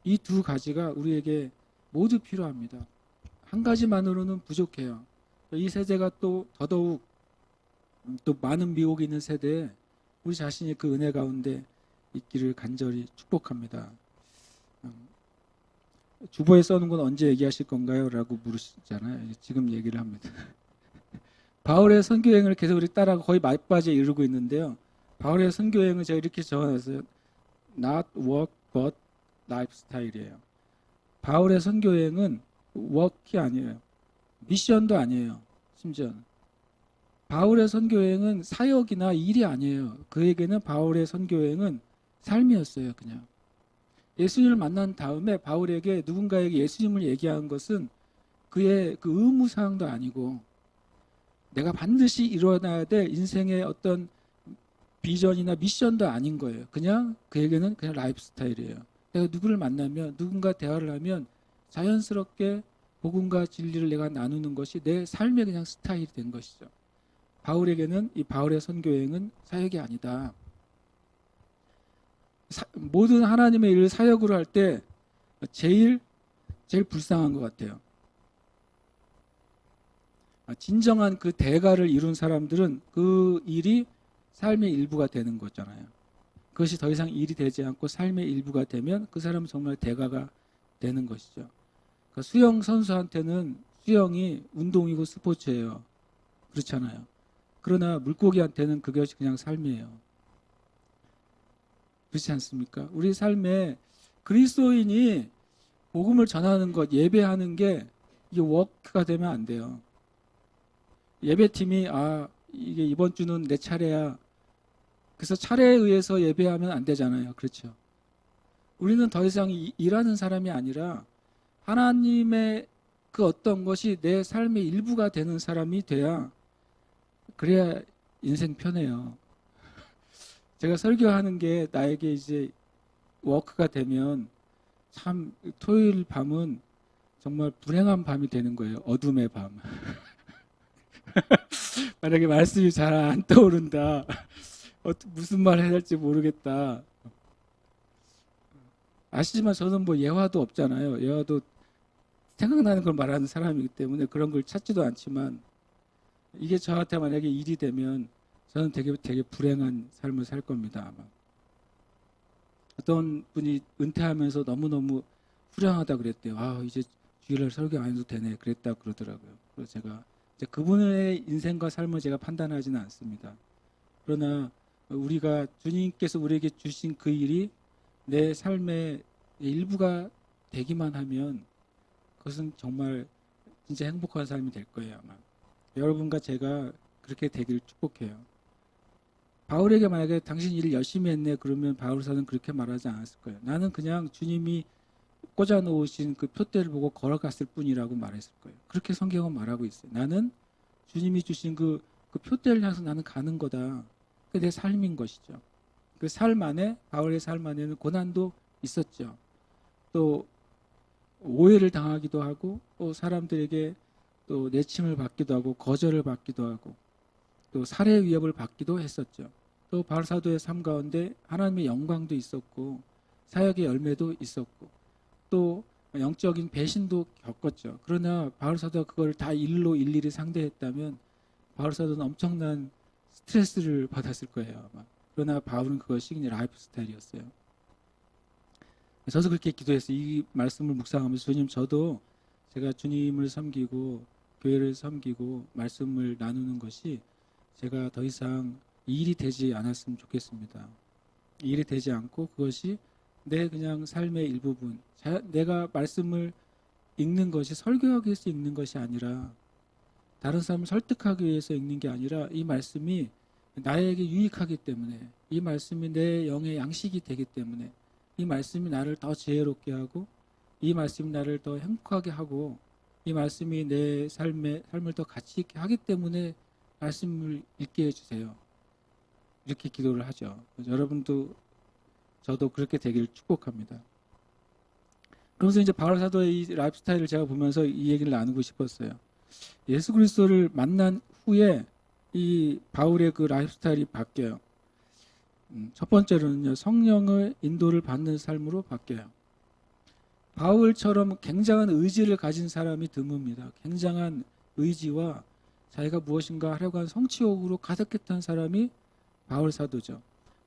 이 두 가지가 우리에게 모두 필요합니다. 한 가지만으로는 부족해요. 이 세대가 또 더더욱 또 많은 미혹이 있는 세대에 우리 자신이 그 은혜 가운데 있기를 간절히 축복합니다. 주보에 써놓은 건 언제 얘기하실 건가요? 라고 물으시잖아요. 지금 얘기를 합니다. 바울의 선교여행을 계속 우리 따라가 거의 말바지에 이르고 있는데요. 바울의 선교여행을 제가 이렇게 적어놨어요. Not work but lifestyle이에요. 바울의 선교여행은 work이 아니에요. 미션도 아니에요. 심지어는. 바울의 선교여행은 사역이나 일이 아니에요. 그에게는 바울의 선교여행은 삶이었어요. 그냥. 예수님을 만난 다음에 바울에게 누군가에게 예수님을 얘기한 것은 그의 그 의무사항도 아니고 내가 반드시 이뤄나야 될 인생의 어떤 비전이나 미션도 아닌 거예요. 그냥 그에게는 그냥 라이프 스타일이에요. 내가 누구를 만나면 누군가 대화를 하면 자연스럽게 복음과 진리를 내가 나누는 것이 내 삶의 그냥 스타일이 된 것이죠. 바울에게는 이 바울의 선교여행은 사역이 아니다. 모든 하나님의 일을 사역으로 할 때 제일 불쌍한 것 같아요. 진정한 그 대가를 이룬 사람들은 그 일이 삶의 일부가 되는 거잖아요. 그것이 더 이상 일이 되지 않고 삶의 일부가 되면 그 사람은 정말 대가가 되는 것이죠. 그러니까 수영 선수한테는 수영이 운동이고 스포츠예요. 그렇잖아요. 그러나 물고기한테는 그것이 그냥 삶이에요. 그렇지 않습니까? 우리 삶에 그리스도인이 복음을 전하는 것, 예배하는 게 이게 워크가 되면 안 돼요. 예배팀이 이게 이번 주는 내 차례야. 그래서 차례에 의해서 예배하면 안 되잖아요. 그렇죠? 우리는 더 이상 일하는 사람이 아니라 하나님의 그 어떤 것이 내 삶의 일부가 되는 사람이 돼야 그래야 인생 편해요. 제가 설교하는 게 나에게 이제 워크가 되면 참 토요일 밤은 정말 불행한 밤이 되는 거예요. 어둠의 밤. 만약에 말씀이 잘 안 떠오른다. 무슨 말 해야 할지 모르겠다. 아시지만 저는 뭐 예화도 없잖아요. 예화도 생각나는 걸 말하는 사람이기 때문에 그런 걸 찾지도 않지만 이게 저한테 만약에 일이 되면 저는 되게 불행한 삶을 살 겁니다. 아마. 어떤 분이 은퇴하면서 너무너무 후련하다 그랬대요. 이제 주일날 설교 안 해도 되네. 그랬다 그러더라고요. 그래서 제가 이제 그분의 인생과 삶을 제가 판단하지는 않습니다. 그러나 우리가 주님께서 우리에게 주신 그 일이 내 삶의 일부가 되기만 하면 그것은 정말 진짜 행복한 삶이 될 거예요. 아마. 여러분과 제가 그렇게 되기를 축복해요. 바울에게 만약에 당신 일을 열심히 했네 그러면 바울사는 그렇게 말하지 않았을 거예요. 나는 그냥 주님이 꽂아 놓으신 그 표대를 보고 걸어갔을 뿐이라고 말했을 거예요. 그렇게 성경은 말하고 있어요. 나는 주님이 주신 그 표대를 향해서 나는 가는 거다. 그게 내 삶인 것이죠. 그 삶 안에 바울의 삶 안에는 고난도 있었죠. 또 오해를 당하기도 하고 또 사람들에게 또 내침을 받기도 하고 거절을 받기도 하고 또 살해 위협을 받기도 했었죠. 또 바울 사도의 삶 가운데 하나님의 영광도 있었고 사역의 열매도 있었고 또 영적인 배신도 겪었죠. 그러나 바울 사도가 그걸 다 일일이 상대했다면 바울 사도는 엄청난 스트레스를 받았을 거예요. 아마. 그러나 바울은 그것이 그냥 라이프 스타일이었어요. 저도 그렇게 기도했어요. 이 말씀을 묵상하면서 주님 저도 제가 주님을 섬기고 교회를 섬기고 말씀을 나누는 것이 제가 더 이상 이 일이 되지 않았으면 좋겠습니다. 이 일이 되지 않고 그것이 내 그냥 삶의 일부분, 내가 말씀을 읽는 것이 설교하기 위해서 읽는 것이 아니라 다른 사람을 설득하기 위해서 읽는 게 아니라 이 말씀이 나에게 유익하기 때문에 이 말씀이 내 영의 양식이 되기 때문에 이 말씀이 나를 더 지혜롭게 하고 이 말씀이 나를 더 행복하게 하고 이 말씀이 내 삶을 더 가치 있게 하기 때문에 말씀을 읽게 해주세요. 이렇게 기도를 하죠. 여러분도 저도 그렇게 되기를 축복합니다. 그러면서 이제 바울 사도의 이 라이프 스타일을 제가 보면서 이 얘기를 나누고 싶었어요. 예수 그리스도를 만난 후에 이 바울의 그 라이프 스타일이 바뀌어요. 첫 번째로는요, 성령의 인도를 받는 삶으로 바뀌어요. 바울처럼 굉장한 의지를 가진 사람이 드뭅니다. 굉장한 의지와 자기가 무엇인가 하려고 하는 성취욕으로 가득했던 사람이 바울 사도죠.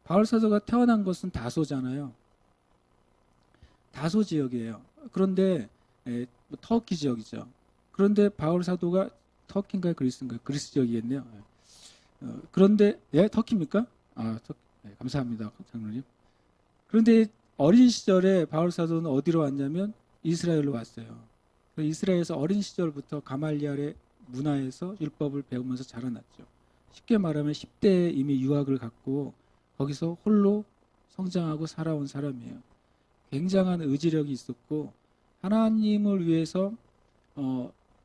바울 사도가 태어난 것은 다소잖아요. 다소 지역이에요. 그런데 터키 지역이죠. 그런데 바울 사도가 터키인가요, 그리스인가요? 그리스 지역이겠네요. 그런데 터키입니까? 네, 감사합니다, 장로님. 그런데 어린 시절에 바울 사도는 어디로 왔냐면 이스라엘로 왔어요. 이스라엘에서 어린 시절부터 가말리알의 문화에서 율법을 배우면서 자라났죠. 쉽게 말하면 10대에 이미 유학을 갔고 거기서 홀로 성장하고 살아온 사람이에요. 굉장한 의지력이 있었고 하나님을 위해서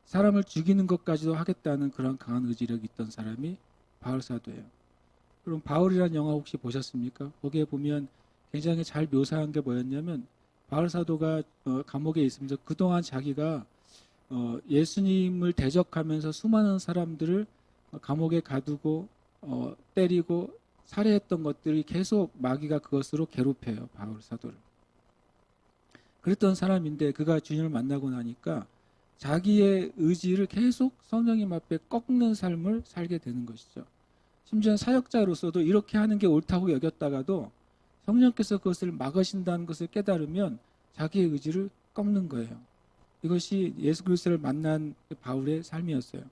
사람을 죽이는 것까지도 하겠다는 그런 강한 의지력이 있던 사람이 바울 사도예요. 그럼 바울이라는 영화 혹시 보셨습니까? 거기에 보면 굉장히 잘 묘사한 게 뭐였냐면 바울 사도가 감옥에 있으면서 그동안 자기가 예수님을 대적하면서 수많은 사람들을 감옥에 가두고 때리고 살해했던 것들이 계속 마귀가 그것으로 괴롭혀요, 바울 사도를. 그랬던 사람인데 그가 주님을 만나고 나니까 자기의 의지를 계속 성령님 앞에 꺾는 삶을 살게 되는 것이죠. 심지어 사역자로서도 이렇게 하는 게 옳다고 여겼다가도 성령께서 그것을 막으신다는 것을 깨달으면 자기의 의지를 꺾는 거예요. 이것이 예수 그리스도를 만난 바울의 삶이었어요.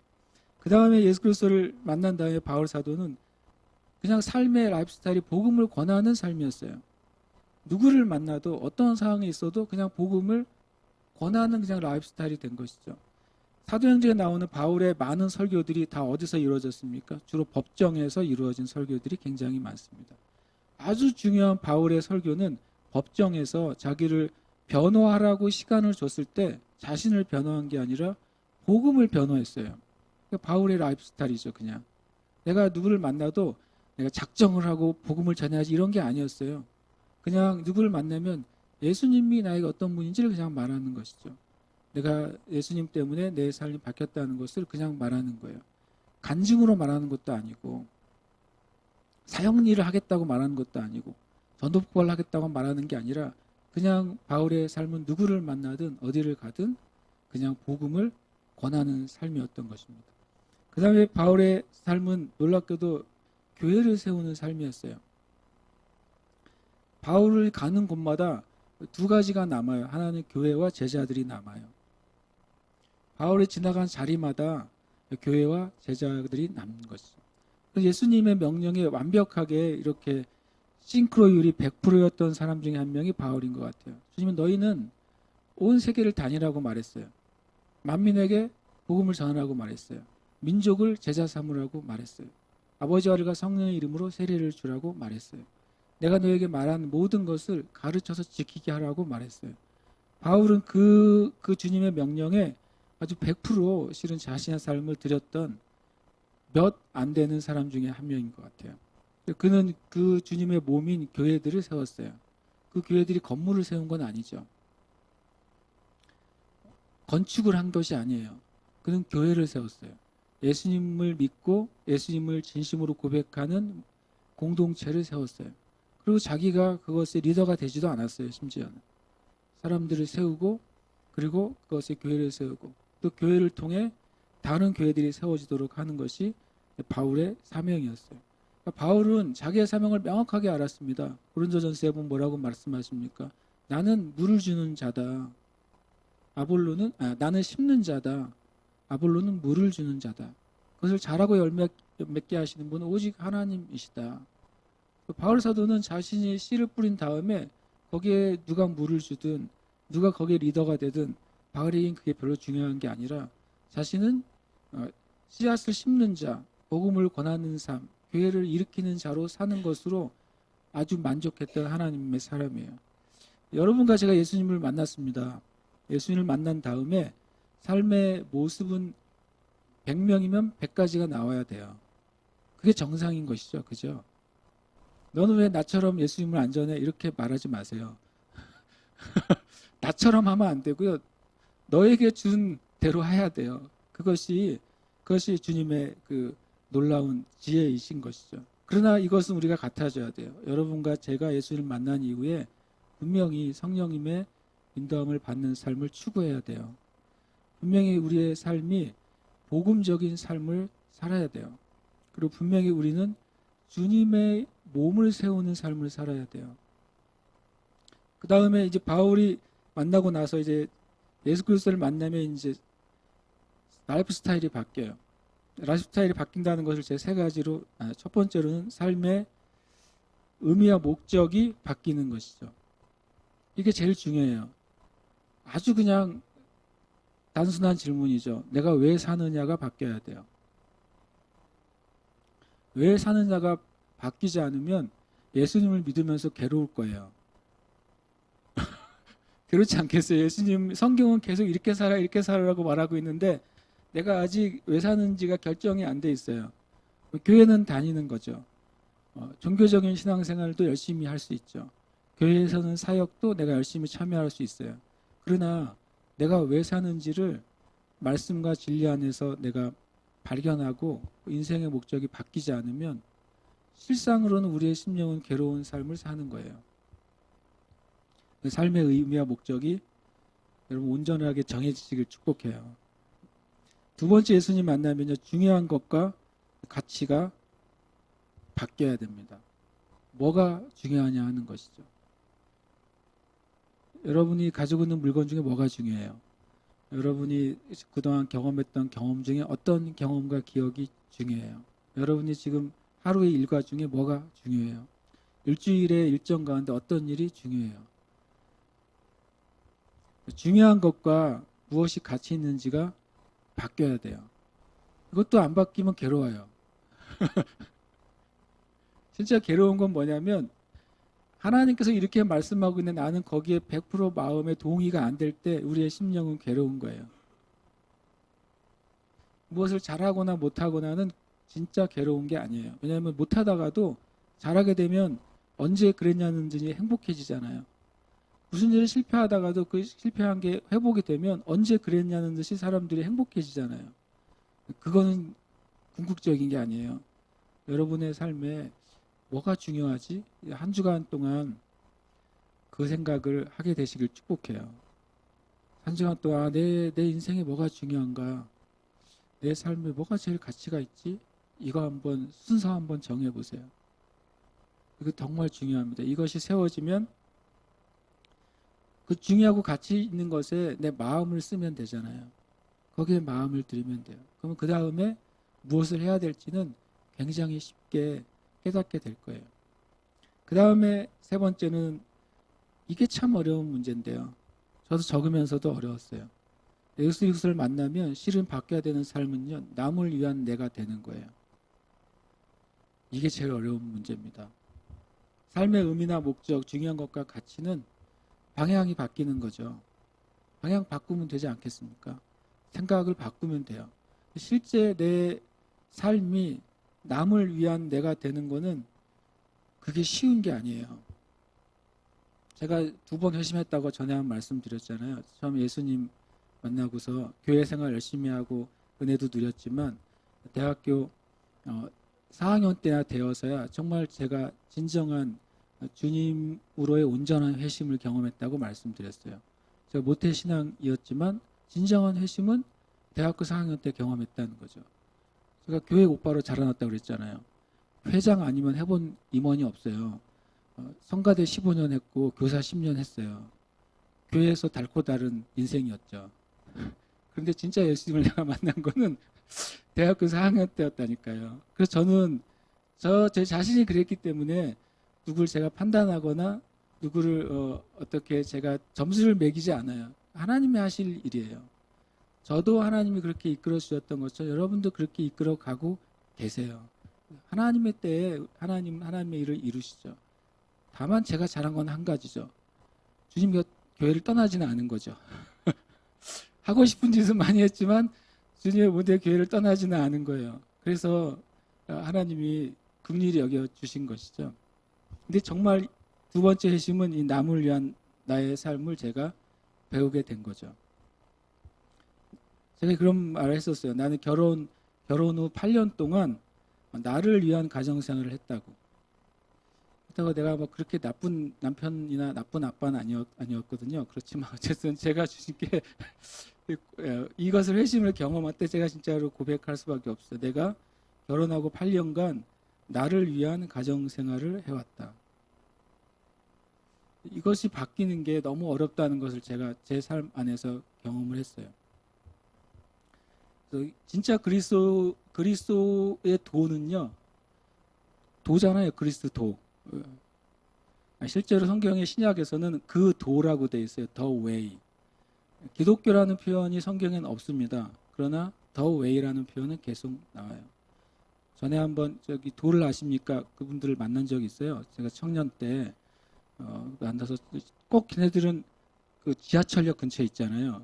그 다음에 예수 그리스도를 만난 다음에 바울 사도는 그냥 삶의 라이프 스타일이 복음을 권하는 삶이었어요. 누구를 만나도 어떤 상황에 있어도 그냥 복음을 권하는 그냥 라이프 스타일이 된 것이죠. 사도행전에 나오는 바울의 많은 설교들이 다 어디서 이루어졌습니까? 주로 법정에서 이루어진 설교들이 굉장히 많습니다. 아주 중요한 바울의 설교는 법정에서 자기를 변호하라고 시간을 줬을 때 자신을 변호한 게 아니라 복음을 변호했어요. 그러니까 바울의 라이프 스타일이죠. 그냥 내가 누구를 만나도 내가 작정을 하고 복음을 전해야지 이런 게 아니었어요. 그냥 누구를 만나면 예수님이 나에게 어떤 분인지를 그냥 말하는 것이죠. 내가 예수님 때문에 내 삶이 바뀌었다는 것을 그냥 말하는 거예요. 간증으로 말하는 것도 아니고 사형리를 하겠다고 말하는 것도 아니고 전도폭발을 하겠다고 말하는 게 아니라 그냥 바울의 삶은 누구를 만나든 어디를 가든 그냥 복음을 권하는 삶이었던 것입니다. 그 다음에 바울의 삶은 놀랍게도 교회를 세우는 삶이었어요. 바울을 가는 곳마다 두 가지가 남아요. 하나는 교회와 제자들이 남아요. 바울이 지나간 자리마다 교회와 제자들이 남는 것이죠. 예수님의 명령에 완벽하게 이렇게 싱크로율이 100%였던 사람 중에 한 명이 바울인 것 같아요. 주님은 너희는 온 세계를 다니라고 말했어요. 만민에게 복음을 전하라고 말했어요. 민족을 제자 삼으라고 말했어요. 아버지와 아들과 성령의 이름으로 세례를 주라고 말했어요. 내가 너에게 말한 모든 것을 가르쳐서 지키게 하라고 말했어요. 바울은 그 주님의 명령에 아주 100% 실은 자신의 삶을 드렸던 몇 안 되는 사람 중에 한 명인 것 같아요. 그는 그 주님의 몸인 교회들을 세웠어요. 그 교회들이 건물을 세운 건 아니죠. 건축을 한 것이 아니에요. 그는 교회를 세웠어요. 예수님을 믿고 예수님을 진심으로 고백하는 공동체를 세웠어요. 그리고 자기가 그것의 리더가 되지도 않았어요. 심지어는 사람들을 세우고 그리고 그것의 교회를 세우고 또 교회를 통해 다른 교회들이 세워지도록 하는 것이 바울의 사명이었어요. 그러니까 바울은 자기의 사명을 명확하게 알았습니다. 고린도전서에 보면 뭐라고 말씀하십니까? 나는 물을 주는 자다. 나는 심는 자다. 아볼로는 물을 주는 자다. 그것을 잘하고 열매 맺게 하시는 분은 오직 하나님이시다. 바울 사도는 자신이 씨를 뿌린 다음에 거기에 누가 물을 주든 누가 거기에 리더가 되든 바울에겐 그게 별로 중요한 게 아니라 자신은 씨앗을 심는 자, 복음을 권하는 삶, 교회를 일으키는 자로 사는 것으로 아주 만족했던 하나님의 사람이에요. 여러분과 제가 예수님을 만났습니다. 예수님을 만난 다음에 삶의 모습은 100명이면 100가지가 나와야 돼요. 그게 정상인 것이죠. 그죠? 너는 왜 나처럼 예수님을 안 전해? 이렇게 말하지 마세요. 나처럼 하면 안 되고요. 너에게 준 대로 해야 돼요. 그것이 주님의 그 놀라운 지혜이신 것이죠. 그러나 이것은 우리가 같아져야 돼요. 여러분과 제가 예수님을 만난 이후에 분명히 성령님의 인도함을 받는 삶을 추구해야 돼요. 분명히 우리의 삶이 복음적인 삶을 살아야 돼요. 그리고 분명히 우리는 주님의 몸을 세우는 삶을 살아야 돼요. 그 다음에 이제 바울이 만나고 나서 이제 예수 그리스도를 만나면 이제 라이프 스타일이 바뀌어요. 라이프 스타일이 바뀐다는 것을 제 세 가지로, 첫 번째로는 삶의 의미와 목적이 바뀌는 것이죠. 이게 제일 중요해요. 아주 그냥 단순한 질문이죠. 내가 왜 사느냐가 바뀌어야 돼요. 왜 사느냐가 바뀌지 않으면 예수님을 믿으면서 괴로울 거예요. 그렇지 않겠어요? 예수님 성경은 계속 이렇게 살아 이렇게 살아라고 말하고 있는데 내가 아직 왜 사는지가 결정이 안 돼 있어요. 교회는 다니는 거죠. 종교적인 신앙생활도 열심히 할 수 있죠. 교회에서는 사역도 내가 열심히 참여할 수 있어요. 그러나 내가 왜 사는지를 말씀과 진리 안에서 내가 발견하고 인생의 목적이 바뀌지 않으면 실상으로는 우리의 심령은 괴로운 삶을 사는 거예요. 삶의 의미와 목적이 여러분 온전하게 정해지기를 축복해요. 두 번째 예수님 만나면요, 중요한 것과 가치가 바뀌어야 됩니다. 뭐가 중요하냐 하는 것이죠. 여러분이 가지고 있는 물건 중에 뭐가 중요해요? 여러분이 그동안 경험했던 경험 중에 어떤 경험과 기억이 중요해요? 여러분이 지금 하루의 일과 중에 뭐가 중요해요? 일주일의 일정 가운데 어떤 일이 중요해요? 중요한 것과 무엇이 가치 있는지가 바뀌어야 돼요. 이것도 안 바뀌면 괴로워요. 진짜 괴로운 건 뭐냐면 하나님께서 이렇게 말씀하고 있는데 나는 거기에 100% 마음의 동의가 안 될 때 우리의 심령은 괴로운 거예요. 무엇을 잘하거나 못하거나는 진짜 괴로운 게 아니에요. 왜냐하면 못하다가도 잘하게 되면 언제 그랬냐는 듯이 행복해지잖아요. 무슨 일을 실패하다가도 그 실패한 게 회복이 되면 언제 그랬냐는 듯이 사람들이 행복해지잖아요. 그거는 궁극적인 게 아니에요. 여러분의 삶에 뭐가 중요하지? 한 주간 동안 그 생각을 하게 되시길 축복해요. 한 주간 동안 내 인생에 뭐가 중요한가? 내 삶에 뭐가 제일 가치가 있지? 이거 한번 순서 한번 정해보세요. 이거 정말 중요합니다. 이것이 세워지면 그 중요하고 가치 있는 것에 내 마음을 쓰면 되잖아요. 거기에 마음을 들이면 돼요. 그러면 그 다음에 무엇을 해야 될지는 굉장히 쉽게 깨닫게 될 거예요. 그 다음에 세 번째는 이게 참 어려운 문제인데요. 저도 적으면서도 어려웠어요. 예수 그리스도를 만나면 실은 바뀌어야 되는 삶은요, 남을 위한 내가 되는 거예요. 이게 제일 어려운 문제입니다. 삶의 의미나 목적, 중요한 것과 가치는 방향이 바뀌는 거죠. 방향 바꾸면 되지 않겠습니까? 생각을 바꾸면 돼요. 실제 내 삶이 남을 위한 내가 되는 거는 그게 쉬운 게 아니에요. 제가 2번 회심했다고 전에 한 말씀 드렸잖아요. 처음 예수님 만나고서 교회 생활 열심히 하고 은혜도 누렸지만 대학교 4학년 때나 되어서야 정말 제가 진정한 주님으로의 온전한 회심을 경험했다고 말씀드렸어요. 제가 모태 신앙이었지만 진정한 회심은 대학교 4학년 때 경험했다는 거죠. 제가 교회 오빠로 자라났다고 그랬잖아요. 회장 아니면 해본 임원이 없어요. 성가대 15년 했고 교사 10년 했어요. 교회에서 닳고 다른 인생이었죠. 그런데 진짜 예수님을 내가 만난 거는 대학교 4학년 때였다니까요. 그래서 저는 제 자신이 그랬기 때문에 누구를 제가 판단하거나 누구를 어떻게 제가 점수를 매기지 않아요. 하나님이 하실 일이에요. 저도 하나님이 그렇게 이끌어 주셨던 것처럼 여러분도 그렇게 이끌어 가고 계세요. 하나님의 때에 하나님의 일을 이루시죠. 다만 제가 잘한 건 한 가지죠. 주님 교회를 떠나지는 않은 거죠. 하고 싶은 짓은 많이 했지만 주님의 무대 교회를 떠나지는 않은 거예요. 그래서 하나님이 긍휼히 여겨 주신 것이죠. 근데 정말 두 번째 회심은 이 남을 위한 나의 삶을 제가 배우게 된 거죠. 제가 그런 말을 했었어요. 나는 결혼 후 8년 동안 나를 위한 가정생활을 했다고. 그렇다고 내가 뭐 그렇게 나쁜 남편이나 나쁜 아빠는 아니었거든요. 그렇지만 어쨌든 제가 주신 게 이것을 회심을 경험할 때 제가 진짜로 고백할 수밖에 없어요. 내가 결혼하고 8년간 나를 위한 가정생활을 해왔다. 이것이 바뀌는 게 너무 어렵다는 것을 제가 제 삶 안에서 경험을 했어요. 그래서 진짜 그리스도의 도는요, 도잖아요. 그리스도. 실제로 성경의 신약에서는 그 도라고 되어 있어요. The way. 기독교라는 표현이 성경에는 없습니다. 그러나 The way라는 표현은 계속 나와요. 전에 한번 저기 도를 아십니까? 그분들을 만난 적이 있어요. 제가 청년 때 만나서 꼭 걔네들은 그 지하철역 근처에 있잖아요.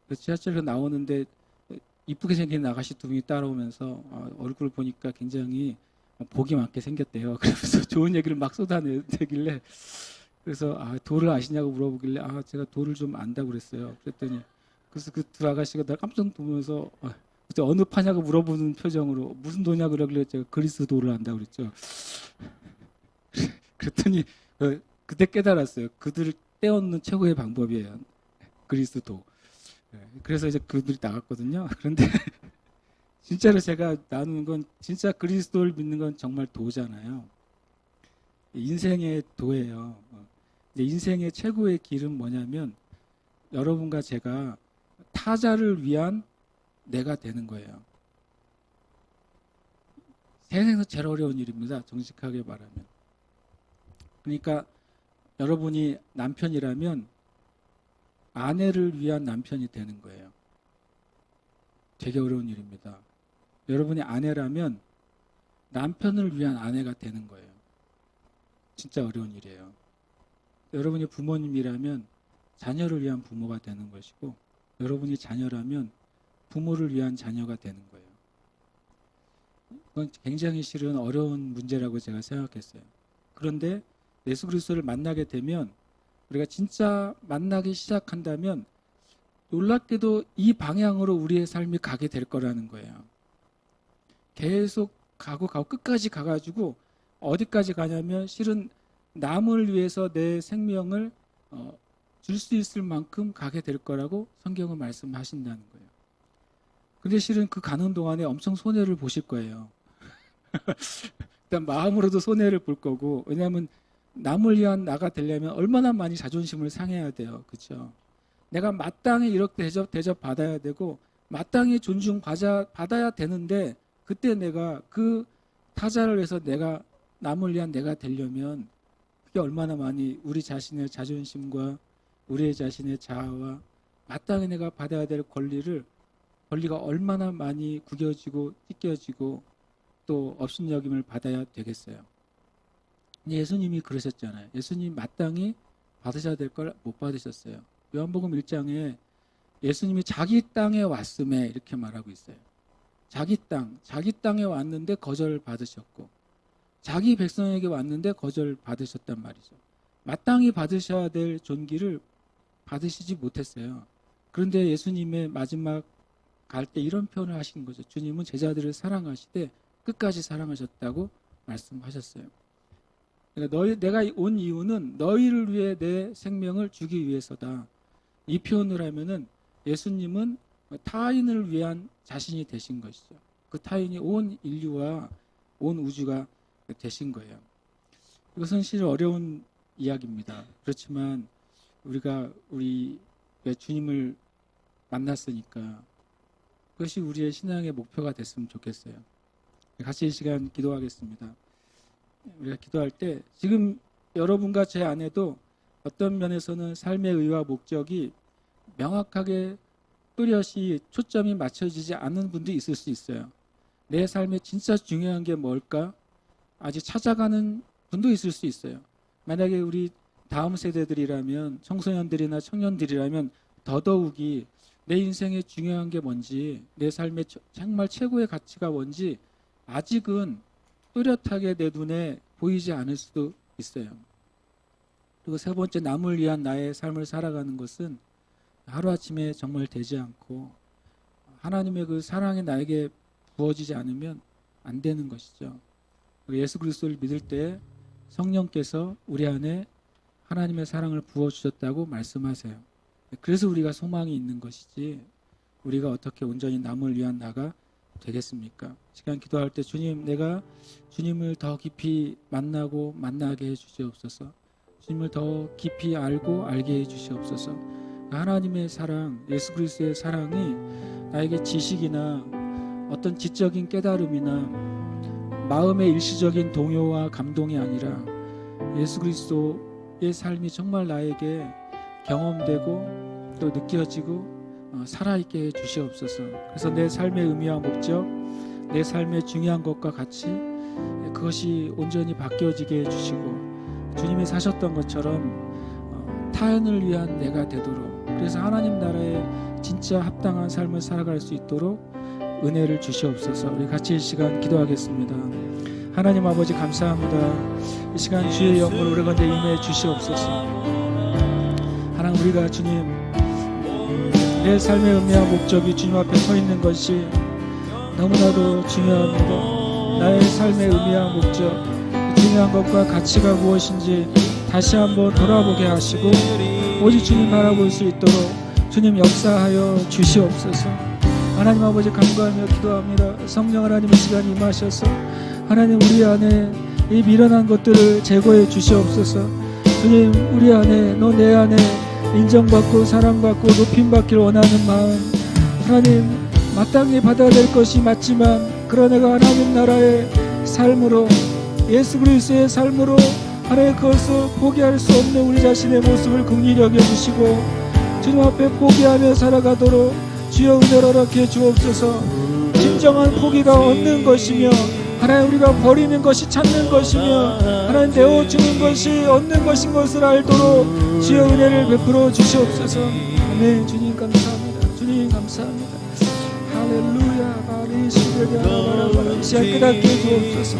그 지하철역 나오는데 이쁘게 생긴 아가씨 두 분이 따라오면서 얼굴 보니까 굉장히 복이 많게 생겼대요. 그래서 좋은 얘기를 막 쏟아내길래 그래서 도를 아시냐고 물어보길래 제가 도를 좀 안다고 그랬어요. 그랬더니 그래서 그 두 아가씨가 나 깜짝 놀면서 그때 어느 파냐고 물어보는 표정으로 무슨 도냐고 그러길래 제가 그리스 도를 안다고 그랬죠. 그랬더니 그때 깨달았어요. 그들을 떼어놓는 최고의 방법이에요. 그리스 도. 그래서 이제 그들이 나갔거든요. 그런데 진짜로 제가 나누는 건 진짜 그리스도를 믿는 건 정말 도잖아요. 인생의 도예요. 인생의 최고의 길은 뭐냐면 여러분과 제가 타자를 위한 내가 되는 거예요. 세상에서 제일 어려운 일입니다. 정직하게 말하면. 그러니까 여러분이 남편이라면 아내를 위한 남편이 되는 거예요. 되게 어려운 일입니다. 여러분이 아내라면 남편을 위한 아내가 되는 거예요. 진짜 어려운 일이에요. 여러분이 부모님이라면 자녀를 위한 부모가 되는 것이고 여러분이 자녀라면 부모를 위한 자녀가 되는 거예요. 그건 굉장히 실은 어려운 문제라고 제가 생각했어요. 그런데 예수 그리스도를 만나게 되면 우리가 진짜 만나기 시작한다면 놀랍게도 이 방향으로 우리의 삶이 가게 될 거라는 거예요. 계속 가고 끝까지 가가지고 어디까지 가냐면 실은 남을 위해서 내 생명을 줄 수 있을 만큼 가게 될 거라고 성경은 말씀하신다는 거예요. 근데 실은 그 가는 동안에 엄청 손해를 보실 거예요. 일단 마음으로도 손해를 볼 거고, 왜냐하면 남을 위한 나가 되려면 얼마나 많이 자존심을 상해야 돼요. 그렇죠? 내가 마땅히 이렇게 대접 받아야 되고 마땅히 받아야 되는데 그때 내가 그 타자를 위해서 내가 남을 위한 내가 되려면 그게 얼마나 많이 우리 자신의 자존심과 우리 자신의 자아와 마땅히 내가 받아야 될 권리가 얼마나 많이 구겨지고 찢겨지고 또 업신여김을 받아야 되겠어요. 예수님이 그러셨잖아요. 예수님 마땅히 받으셔야 될 걸 못 받으셨어요. 요한복음 1장에 예수님이 자기 땅에 왔음에 이렇게 말하고 있어요. 자기 땅에 왔는데 거절 받으셨고 자기 백성에게 왔는데 거절 받으셨단 말이죠. 마땅히 받으셔야 될 존귀를 받으시지 못했어요. 그런데 예수님의 마지막 갈 때 이런 표현을 하시는 거죠. 주님은 제자들을 사랑하시되 끝까지 사랑하셨다고 말씀하셨어요. 그러니까 내가 온 이유는 너희를 위해 내 생명을 주기 위해서다. 이 표현을 하면은 예수님은 타인을 위한 자신이 되신 것이죠. 그 타인이 온 인류와 온 우주가 되신 거예요. 이것은 실은 어려운 이야기입니다. 그렇지만 우리 주님을 만났으니까 그것이 우리의 신앙의 목표가 됐으면 좋겠어요. 같이 이 시간 기도하겠습니다. 우리가 기도할 때 지금 여러분과 제 안에도 어떤 면에서는 삶의 의와 목적이 명확하게 뚜렷이 초점이 맞춰지지 않는 분도 있을 수 있어요. 내 삶에 진짜 중요한 게 뭘까? 아직 찾아가는 분도 있을 수 있어요. 만약에 우리 다음 세대들이라면 청소년들이나 청년들이라면 더더욱이 내 인생에 중요한 게 뭔지 내 삶의 정말 최고의 가치가 뭔지 아직은 뚜렷하게 내 눈에 보이지 않을 수도 있어요. 그리고 세 번째, 남을 위한 나의 삶을 살아가는 것은 하루아침에 정말 되지 않고 하나님의 그 사랑이 나에게 부어지지 않으면 안 되는 것이죠. 예수 그리스도를 믿을 때 성령께서 우리 안에 하나님의 사랑을 부어주셨다고 말씀하세요. 그래서 우리가 소망이 있는 것이지 우리가 어떻게 온전히 남을 위한 나가 되겠습니까? 시간 기도할 때 주님, 내가 주님을 더 깊이 만나고 만나게 해 주시옵소서. 주님을 더 깊이 알고 알게 해 주시옵소서. 하나님의 사랑, 예수 그리스도의 사랑이 나에게 지식이나 어떤 지적인 깨달음이나 마음의 일시적인 동요와 감동이 아니라 예수 그리스도의 삶이 정말 나에게 경험되고 또 느껴지고 살아있게 해 주시옵소서. 그래서 내 삶의 의미와 목적, 내 삶의 중요한 것과 같이 그것이 온전히 바뀌어지게 해 주시고 주님이 사셨던 것처럼 타인을 위한 내가 되도록, 그래서 하나님 나라에 진짜 합당한 삶을 살아갈 수 있도록 은혜를 주시옵소서. 우리 같이 이 시간 기도하겠습니다. 하나님 아버지 감사합니다. 이 시간 주의 영광을 우리 가운데 임해 주시옵소서. 하나님, 우리가 주님 내 삶의 의미와 목적이 주님 앞에 서 있는 것이 너무나도 중요합니다. 나의 삶의 의미와 목적, 중요한 것과 가치가 무엇인지 다시 한번 돌아보게 하시고 오직 주님 바라볼 수 있도록 주님 역사하여 주시옵소서. 하나님 아버지 간구하며 기도합니다. 성령 하나님의 시간이 임하셔서 하나님 우리 안에 이 미련한 것들을 제거해 주시옵소서. 주님, 우리 안에, 너 내 안에 인정받고 사랑받고 높임받기를 원하는 마음, 하나님 마땅히 받아야 될 것이 맞지만 그러나 내가 하나님 나라의 삶으로, 예수 그리스도의 삶으로 하나님 그것을 포기할 수 없는 우리 자신의 모습을 긍휼히 여겨주시고 주님 앞에 포기하며 살아가도록 주여 은혜를 허락해 주옵소서. 진정한 포기가 얻는 것이며 하나님 우리가 버리는 것이 찾는 것이며 하나님 내어주는 것이 얻는 것인 것을 알도록 주여 은혜를 베풀어 주시옵소서. 아멘. 주님 감사합니다. 주님 감사합니다. 할렐루야. 바리시베리아바라바라. 시간 깨닫게 주옵소서.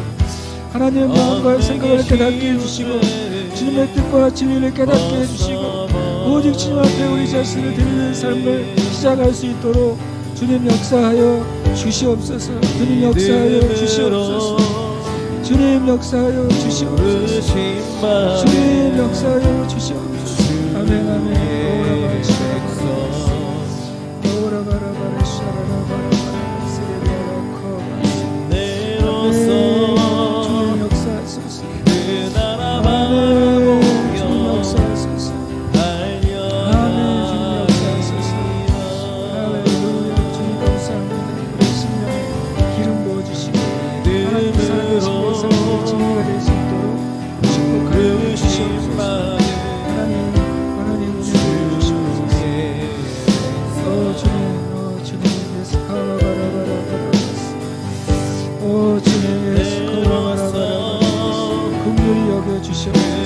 하나님의 마음과 생각을 깨닫게 해주시고 주님의 뜻과 진리를 깨닫게 해주시고 오직 주님 앞에 우리 자신을 드리는 삶을 시작할 수 있도록 주님 역사하여 주시옵소서. 주님 역사하여 주시옵소서. 주님 역사하여 주시옵소서. 주님 역사하여 주시옵소서. 아멘 아멘. 오라바라바라 샤라라바라바라 세레비아라코바 주님 역사하소서. 아멘. 주님 역사하소서. 아멘. 주님 역사하소서. 할렐루야. 주님 감사합니다. 우리 심령에 기름 부어주시고 하나님 살아계신 내 삶의 진리가 될 수 있도록 축복하여 주시옵소서. 하나님 은혜를 주시옵소서. 주님 예수 카바바라바라바라 주님 예수 카바바라바라 긍휼히 여겨 주시옵소서.